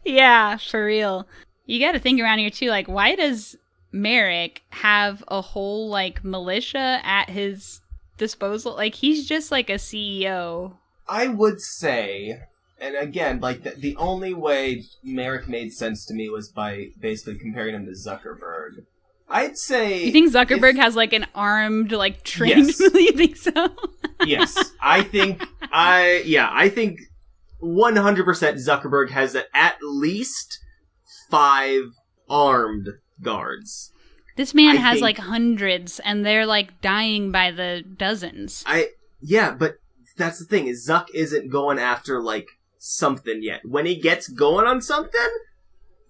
Yeah, for real. You got to think around here too, like, why does Merrick have a whole like militia at his disposal? Like, he's just like a CEO. I would say, and again, like the only way Merrick made sense to me was by basically comparing him to Zuckerberg. I'd say... You think Zuckerberg has like an armed, like trained... Yes. You think so? Yes. I think 100% Zuckerberg has at least 5 armed guards. This man has like hundreds, and they're like dying by the dozens. Yeah, but that's the thing, is Zuck isn't going after like something yet. When he gets going on something,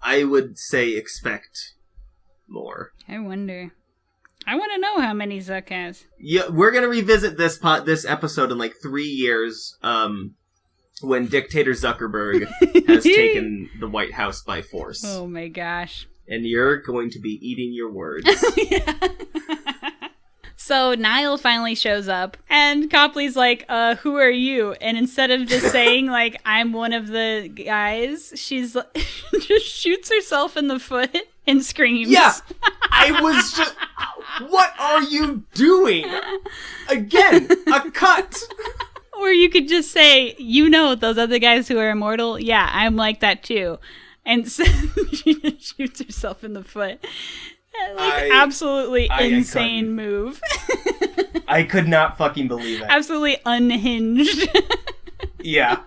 I would say expect more. I wonder. I want to know how many Zuck has. Yeah, we're gonna revisit this episode in like 3 years, when Dictator Zuckerberg has taken the White House by force. Oh my gosh. And you're going to be eating your words. Yeah. So Niall finally shows up, and Copley's like, who are you? And instead of just saying, like, I'm one of the guys, she's just shoots herself in the foot and screams. Yeah! I was just... What are you doing? Again, a cut! Or you could just say, you know those other guys who are immortal? Yeah, I'm like that too. And so she just shoots herself in the foot. Like, absolutely insane move. I could not fucking believe it. Absolutely unhinged. Yeah.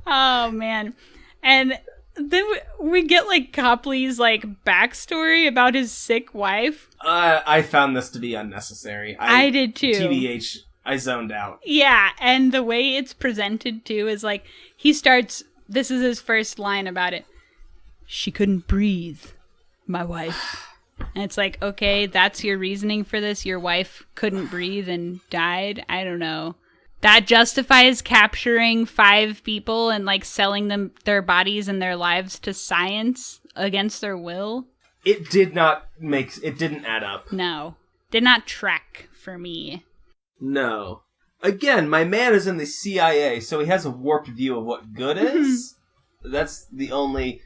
Oh, man. And then we get, like, Copley's, like, backstory about his sick wife. I found this to be unnecessary. I did, too. TBH, I zoned out. Yeah, and the way it's presented, too, is, like, he starts... This is his first line about it. She couldn't breathe, my wife. And it's like, okay, that's your reasoning for this? Your wife couldn't breathe and died? I don't know. That justifies capturing 5 people and, like, selling them their bodies and their lives to science against their will? It didn't add up. No. Did not track for me. No. Again, my man is in the CIA, so he has a warped view of what good is. That's the only...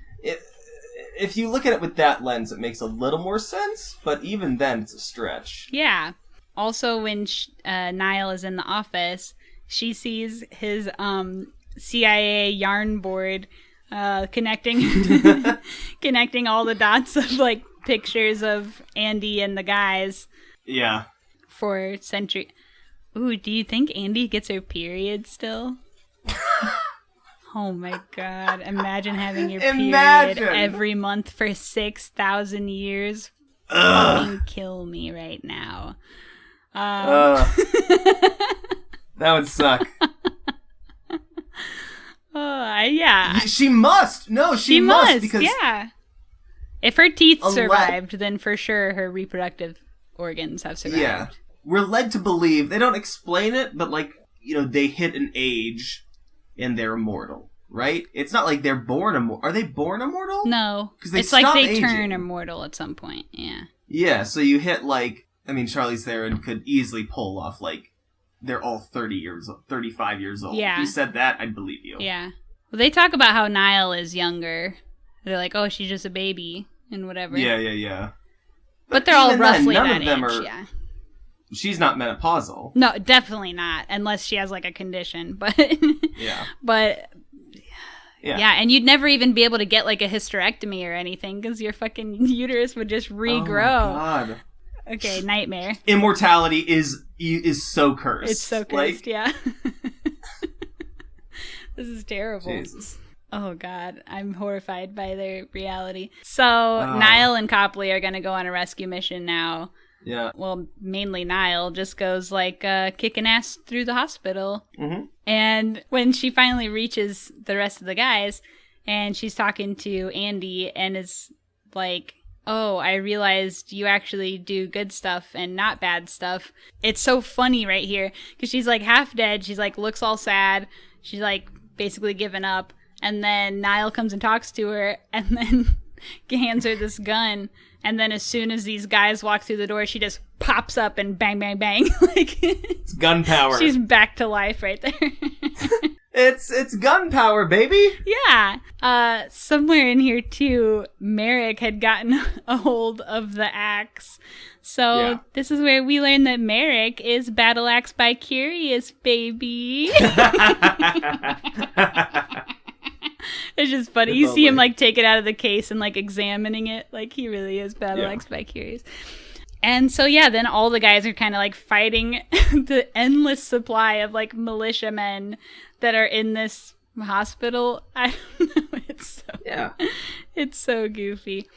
If you look at it with that lens, it makes a little more sense, but even then, it's a stretch. Yeah. Also, when Niall is in the office, she sees his CIA yarn board connecting all the dots of, like, pictures of Andy and the guys. Yeah. For century. Ooh, do you think Andy gets her period still? Oh my god. Imagine having your period every month for 6,000 years. Fucking kill me right now. That would suck. Yeah. She must! No, she must! Because yeah. If her teeth survived, then for sure her reproductive organs have survived. Yeah. We're led to believe, they don't explain it, but, like, you know, they hit an age and they're immortal, right? It's not like they're born immortal. Are they born immortal? No. Because it's like they turn immortal at some point, yeah. Yeah, so you hit, like, I mean, Charlize Theron could easily pull off, like, they're all 35 years old. Yeah. If you said that, I'd believe you. Yeah. Well, they talk about how Niall is younger. They're like, oh, she's just a baby and whatever. Yeah. But they're all roughly none that of them age, are, She's not menopausal. No, definitely not, unless she has, like, a condition. But yeah. But... Yeah, and you'd never even be able to get, like, a hysterectomy or anything because your fucking uterus would just regrow. Oh, my God. Okay, nightmare. Immortality is so cursed. It's so cursed, yeah. This is terrible. Jesus. Oh, God. I'm horrified by their reality. So, Niall and Copley are going to go on a rescue mission now. Yeah. Well, mainly Niall just goes, like, kicking ass through the hospital. Mm-hmm. And when she finally reaches the rest of the guys, and she's talking to Andy, and is like, oh, I realized you actually do good stuff and not bad stuff. It's so funny right here, because she's, like, half dead. She's, like, looks all sad. She's, like, basically given up. And then Niall comes and talks to her, and then hands her this gun. And then as soon as these guys walk through the door, she just pops up and bang, bang, bang. Like, it's gunpowder. She's back to life right there. It's gunpowder, baby. Yeah. Somewhere in here, too, Merrick had gotten a hold of the axe. So This is where we learn that Merrick is Battle Axe by Curious, baby. It's just funny. You see him, like, take it out of the case and, like, examining it. Like, he really is Battle Axe by Curious. And so, yeah, then all the guys are kind of, like, fighting the endless supply of, like, militiamen that are in this hospital. I don't know. It's so goofy.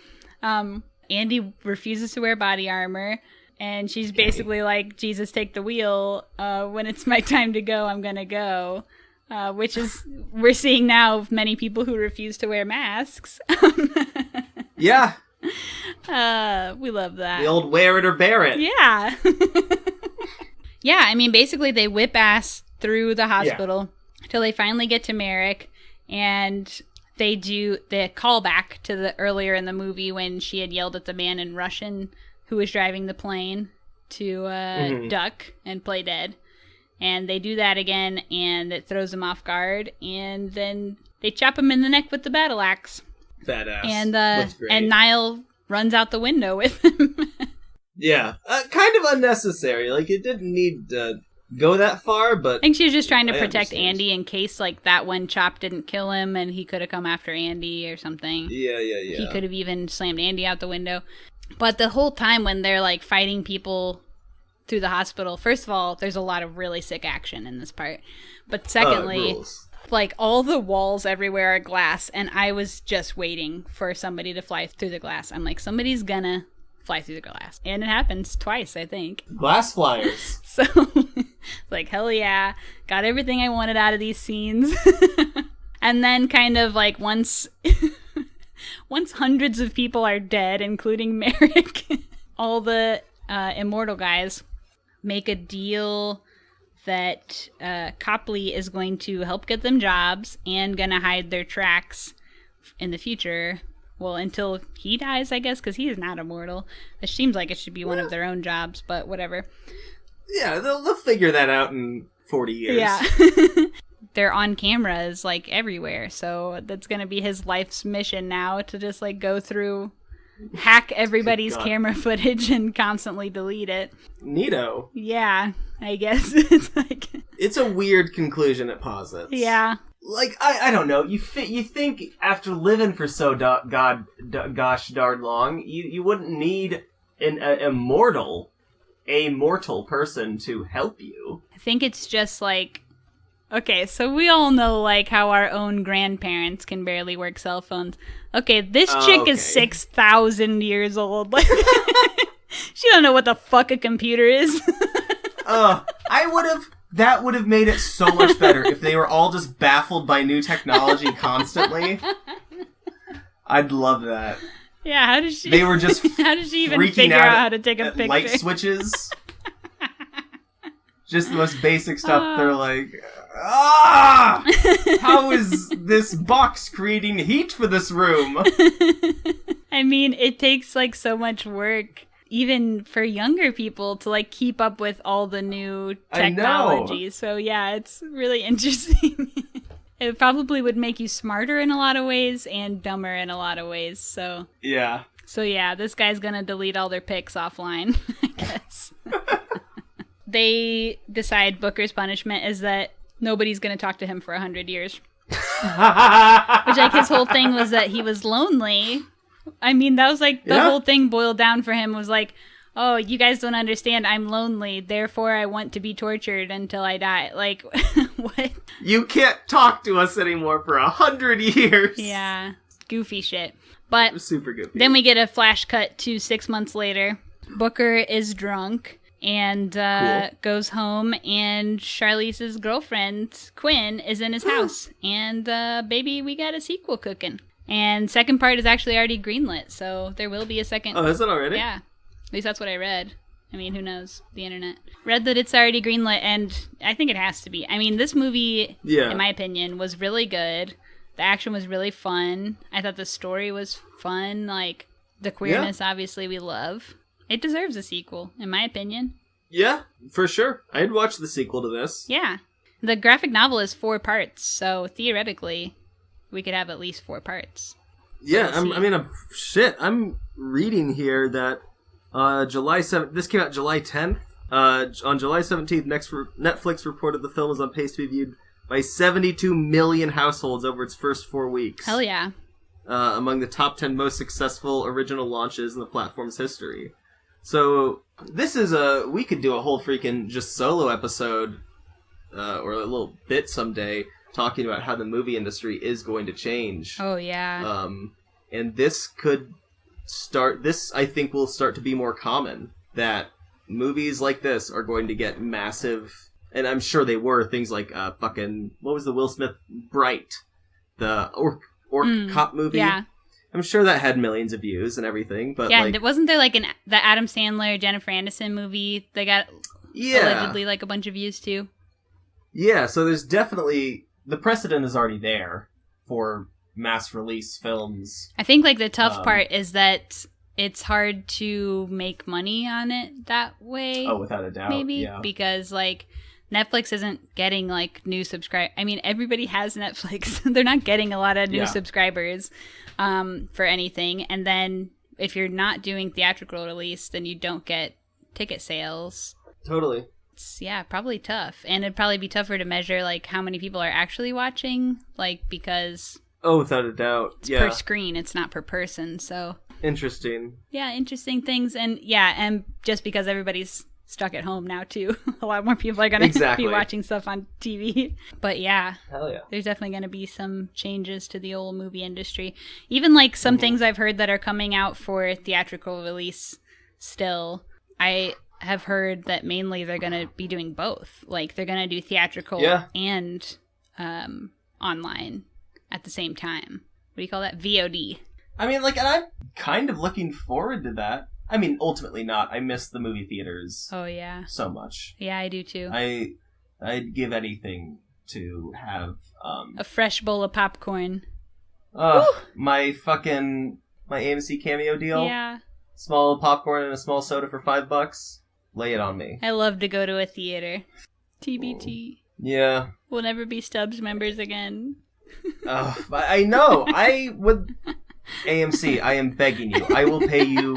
Andy refuses to wear body armor. And she's basically like, Jesus, take the wheel. When it's my time to go, I'm going to go. Which is, we're seeing now many people who refuse to wear masks. Yeah. We love that. The old wear it or bear it. Yeah. Yeah, I mean, basically they whip ass through the hospital till they finally get to Merrick, and they do the callback to the earlier in the movie when she had yelled at the man in Russian who was driving the plane to duck and play dead. And they do that again, and it throws them off guard, and then they chop him in the neck with the battle axe. Badass. And Niall runs out the window with him. Yeah. Kind of unnecessary. Like, it didn't need to go that far, but... I think she was just trying to protect Andy in case, like, that one chop didn't kill him, and he could have come after Andy or something. Yeah. He could have even slammed Andy out the window. But the whole time when they're, like, fighting people through the hospital, first of all, there's a lot of really sick action in this part. But secondly, like, all the walls everywhere are glass, and I was just waiting for somebody to fly through the glass. I'm like, somebody's gonna fly through the glass. And it happens twice, I think. Glass flyers. So, like, hell yeah. Got everything I wanted out of these scenes. And then kind of, like, once hundreds of people are dead, including Merrick, all the immortal guys make a deal that Copley is going to help get them jobs and gonna hide their tracks in the future. Well, until he dies, I guess, because he is not immortal. It seems like it should be one of their own jobs, but whatever. Yeah, they'll figure that out in 40 years. Yeah. They're on cameras, like, everywhere, so that's gonna be his life's mission now, to just, like, go through... hack everybody's camera footage and constantly delete it. Neato. Yeah, I guess. It's like... It's a weird conclusion it posits. Yeah. Like, I don't know. You think after living for so gosh darn long, you wouldn't need a mortal person to help you. I think it's just like... Okay, so we all know, like, how our own grandparents can barely work cell phones. Okay, this chick is 6,000 years old. Like, she don't know what the fuck a computer is. That would have made it so much better if they were all just baffled by new technology constantly. I'd love that. Yeah, how did she... They were just how did she even figure out how to take a picture? Light switches. Just the most basic stuff. They're like... How is this box creating heat for this room? I mean, it takes, like, so much work even for younger people to like keep up with all the new technology. So yeah, it's really interesting. It probably would make you smarter in a lot of ways and dumber in a lot of ways. So yeah. So yeah, this guy's gonna delete all their pics offline, I guess. They decide Booker's punishment is that nobody's gonna talk to him for 100 years. Which, like, his whole thing was that he was lonely. I mean, that was like the whole thing boiled down for him was like, oh, you guys don't understand, I'm lonely, therefore I want to be tortured until I die. Like, what? You can't talk to us anymore for 100 years. Yeah, goofy shit. But super goofy. Then we get a flash cut to 6 months later. Booker is drunk and goes home, and Charlize's girlfriend, Quinn, is in his house. And, baby, we got a sequel cooking. And second part is actually already greenlit, so there will be a second. Oh, is it already? Yeah. At least that's what I read. I mean, who knows? The internet. Read that it's already greenlit, and I think it has to be. I mean, this movie, in my opinion, was really good. The action was really fun. I thought the story was fun. Like, the queerness, obviously, we love. It deserves a sequel, in my opinion. Yeah, for sure. I'd watch the sequel to this. Yeah. The graphic novel is 4 parts, so theoretically, we could have at least 4 parts. Yeah, I'm reading here that July 7th, this came out July 10th. On July 17th, Netflix reported the film is on pace to be viewed by 72 million households over its first 4 weeks. Hell yeah. Among the top 10 most successful original launches in the platform's history. So, this is we could do a whole freaking just solo episode, or a little bit someday, talking about how the movie industry is going to change. Oh, yeah. And this I think will start to be more common, that movies like this are going to get massive, and I'm sure they were, things like what was the Will Smith Bright? The orc cop movie? Yeah. I'm sure that had millions of views and everything, but yeah, like, wasn't there like the Adam Sandler, Jennifer Aniston movie that got allegedly like a bunch of views too? Yeah, so there's definitely, the precedent is already there for mass release films. I think like the tough part is that it's hard to make money on it that way. Oh, without a doubt. Maybe because like Netflix isn't getting like new subscribers. I mean, everybody has Netflix. They're not getting a lot of new subscribers for anything. And then if you're not doing theatrical release, then you don't get ticket sales. Totally. It's, probably tough. And it'd probably be tougher to measure like how many people are actually watching, like, because oh, without a doubt. It's per screen, it's not per person. So interesting. Yeah, interesting things. And and just because everybody's stuck at home now too, a lot more people are going to be watching stuff on TV. But hell yeah, there's definitely going to be some changes to the old movie industry. Even like some things I've heard that are coming out for theatrical release still. I have heard that mainly they're going to be doing both. Like they're going to do theatrical and online at the same time. What do you call that? VOD. I mean, like, and I'm kind of looking forward to that. I mean, ultimately not. I miss the movie theaters. Oh, yeah. So much. Yeah, I do too. I'd give anything to have a fresh bowl of popcorn. My AMC Cameo deal. Yeah. Small popcorn and a small soda for $5. Lay it on me. I love to go to a theater. TBT. Yeah. We'll never be Stubbs members again. I know. I would. AMC, I am begging you. I will pay you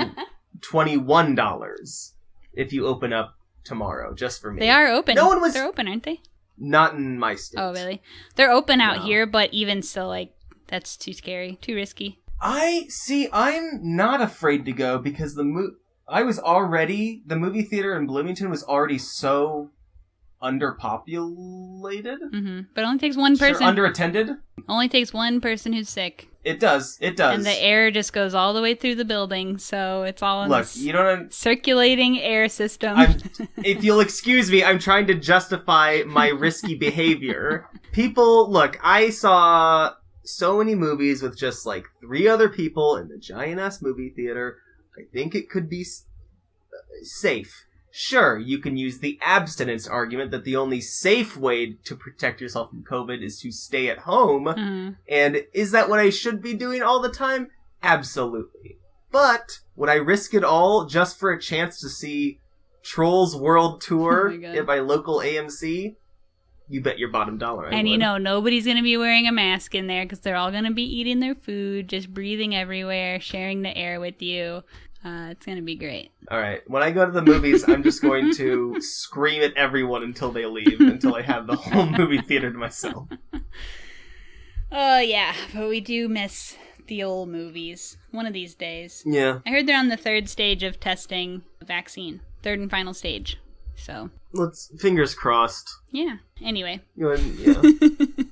$21 if you open up tomorrow, just for me. They are open. They're open, aren't they? Not in my state. Oh, really? They're open out here, but even still, like, that's too scary, too risky. I'm not afraid to go because the movie theater in Bloomington was already so underpopulated. Mm-hmm. But it only takes one person. Sure, underattended. Only takes one person who's sick. It does. And the air just goes all the way through the building, so it's all in circulating air system. If you'll excuse me, I'm trying to justify my risky behavior. People, look, I saw so many movies with just like 3 other people in the giant-ass movie theater. I think it could be safe. Sure, you can use the abstinence argument that the only safe way to protect yourself from COVID is to stay at home. Mm-hmm. And is that what I should be doing all the time? Absolutely. But would I risk it all just for a chance to see Trolls World Tour at my local AMC? You bet your bottom dollar I would. You know, nobody's going to be wearing a mask in there because they're all going to be eating their food, just breathing everywhere, sharing the air with you. It's going to be great. All right. When I go to the movies, I'm just going to scream at everyone until they leave, until I have the whole movie theater to myself. Oh, yeah. But we do miss the old movies one of these days. Yeah. I heard they're on the third stage of testing the vaccine. Third and final stage. So. Let's fingers crossed. Yeah. Anyway. Yeah.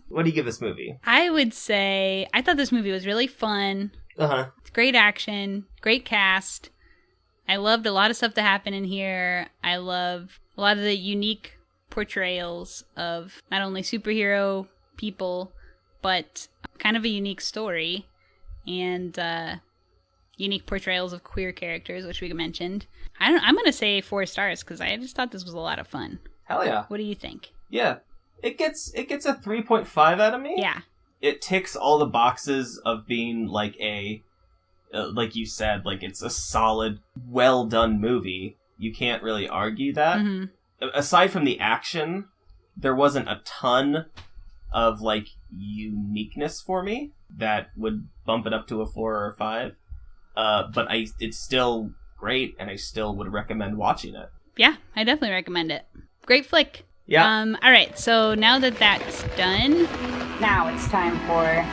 What do you give this movie? I would say I thought this movie was really fun. Uh-huh. Great action, great cast. I loved a lot of stuff that happened in here. I love a lot of the unique portrayals of not only superhero people, but kind of a unique story and unique portrayals of queer characters, which we mentioned. I'm going to say 4 stars because I just thought this was a lot of fun. Hell yeah. What do you think? Yeah. It gets a 3.5 out of me. Yeah. It ticks all the boxes of being like like you said, like it's a solid, well done movie. You can't really argue that. Mm-hmm. Aside from the action, there wasn't a ton of like uniqueness for me that would bump it up to a 4 or a 5. But it's still great, and I still would recommend watching it. Yeah, I definitely recommend it. Great flick. Yeah. All right, so now that that's done, now it's time for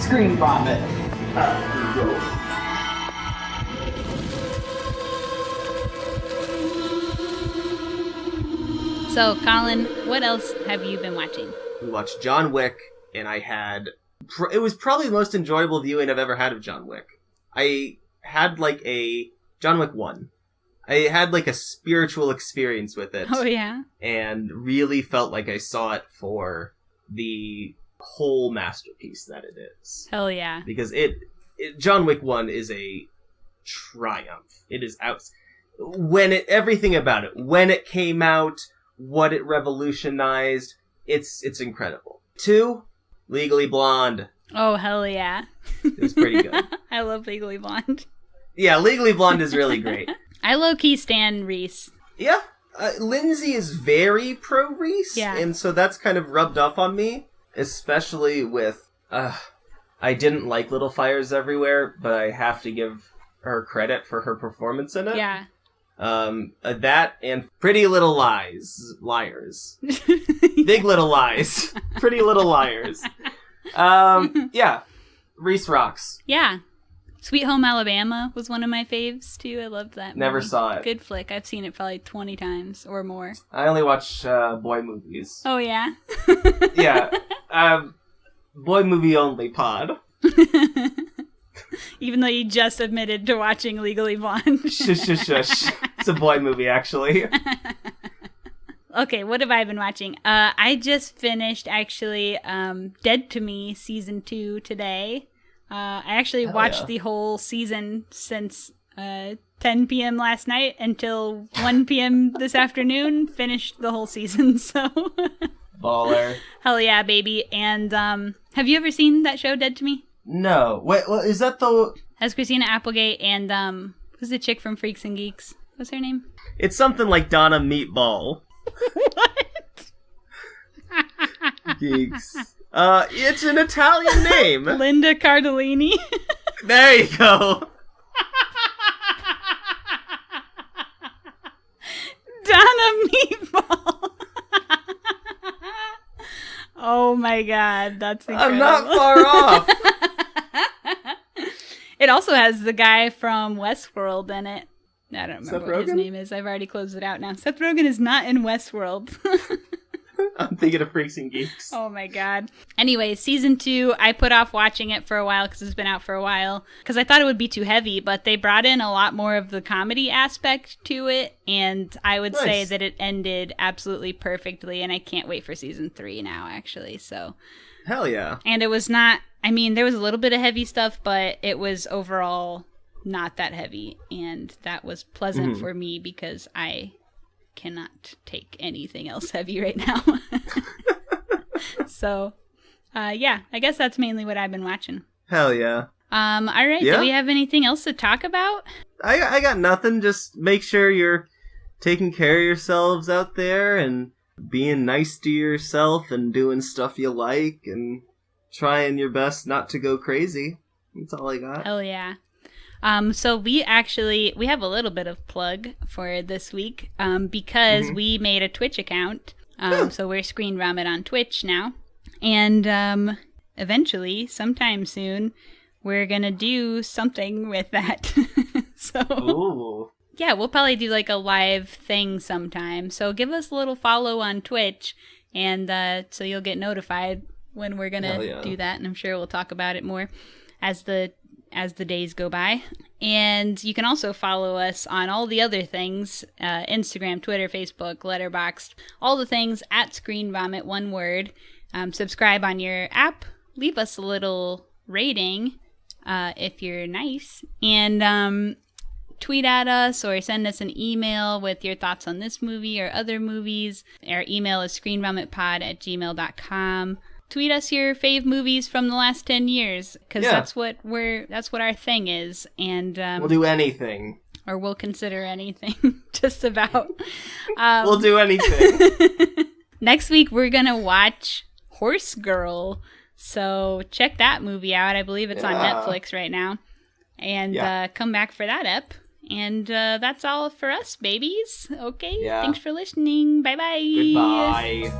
ScreenVomit. So, Colin, what else have you been watching? We watched John Wick, and I had... It was probably the most enjoyable viewing I've ever had of John Wick. I had like a... John Wick 1. I had like a spiritual experience with it. Oh, yeah? And really felt like I saw it for the whole masterpiece that it is. Hell yeah. Because John Wick 1 is a triumph. It is out... Everything about it. When it came out, what it revolutionized, it's incredible. 2, Legally Blonde. Oh, hell yeah. It was pretty good. I love Legally Blonde. Yeah, Legally Blonde is really great. I low-key stan Reese. Yeah. Lindsay is very pro-Reese. Yeah. And so that's kind of rubbed off on me. Especially with... I didn't like Little Fires Everywhere, but I have to give her credit for her performance in it. Yeah. That and Pretty Little Liars. Big Little Lies. Pretty Little Liars. Yeah. Reese rocks. Yeah. Sweet Home Alabama was one of my faves, too. I loved that movie. Never saw it. Good flick. I've seen it probably 20 times or more. I only watch boy movies. Oh, yeah? Yeah. Boy movie only pod. Even though you just admitted to watching Legally Blonde. Shush, shush, shush. It's a boy movie, actually. Okay, what have I been watching? I just finished, actually, Dead to Me Season 2 today. I actually watched the whole season since 10 p.m. last night until 1 p.m. this afternoon. Finished the whole season, so... Baller. Hell yeah, baby. And have you ever seen that show, Dead to Me? No. Wait, well, is that the... Has Christina Applegate and who's the chick from Freaks and Geeks? What's her name? It's something like Donna Meatball. What? Geeks. It's an Italian name. Linda Cardellini. There you go. Donna Meatball. Oh my god, that's incredible. I'm not far off. It also has the guy from Westworld in it. I don't remember Seth what Rogen? his name is. I've already closed it out now. Seth Rogen is not in Westworld. I'm thinking of Freaks and Geeks. Oh my god. Anyway, season 2, I put off watching it for a while because it's been out for a while. Because I thought it would be too heavy, but they brought in a lot more of the comedy aspect to it. And I would say that it ended absolutely perfectly. And I can't wait for season 3 now, actually. So. Hell yeah. And it was not, I mean, there was a little bit of heavy stuff, but it was overall not that heavy. And that was pleasant for me because I cannot take anything else heavy right now. So, yeah, I guess that's mainly what I've been watching. Hell yeah. All right. Yeah. Do we have anything else to talk about? I got nothing. Just make sure you're taking care of yourselves out there and being nice to yourself and doing stuff you like and trying your best not to go crazy. That's all I got. Hell yeah. So we have a little bit of plug for this week because we made a Twitch account. So we're ScreenVomit on Twitch now. And eventually, sometime soon, we're going to do something with that. Ooh. Yeah, we'll probably do like a live thing sometime. So give us a little follow on Twitch, and so you'll get notified when we're going to do that. And I'm sure we'll talk about it more as the days go by. And you can also follow us on all the other things, Instagram, Twitter, Facebook, Letterboxd, all the things at ScreenVomit, one word. Subscribe on your app. Leave us a little rating if you're nice. And tweet at us or send us an email with your thoughts on this movie or other movies. Our email is screenvomitpod@gmail.com. Tweet us your fave movies from the last 10 years, because that's what our thing is. And we'll do anything. Or we'll consider anything, just about. We'll do anything. Next week, we're going to watch Horse Girl. So check that movie out. I believe it's on Netflix right now. And come back for that ep. And that's all for us, babies. Okay, thanks for listening. Bye-bye. Goodbye.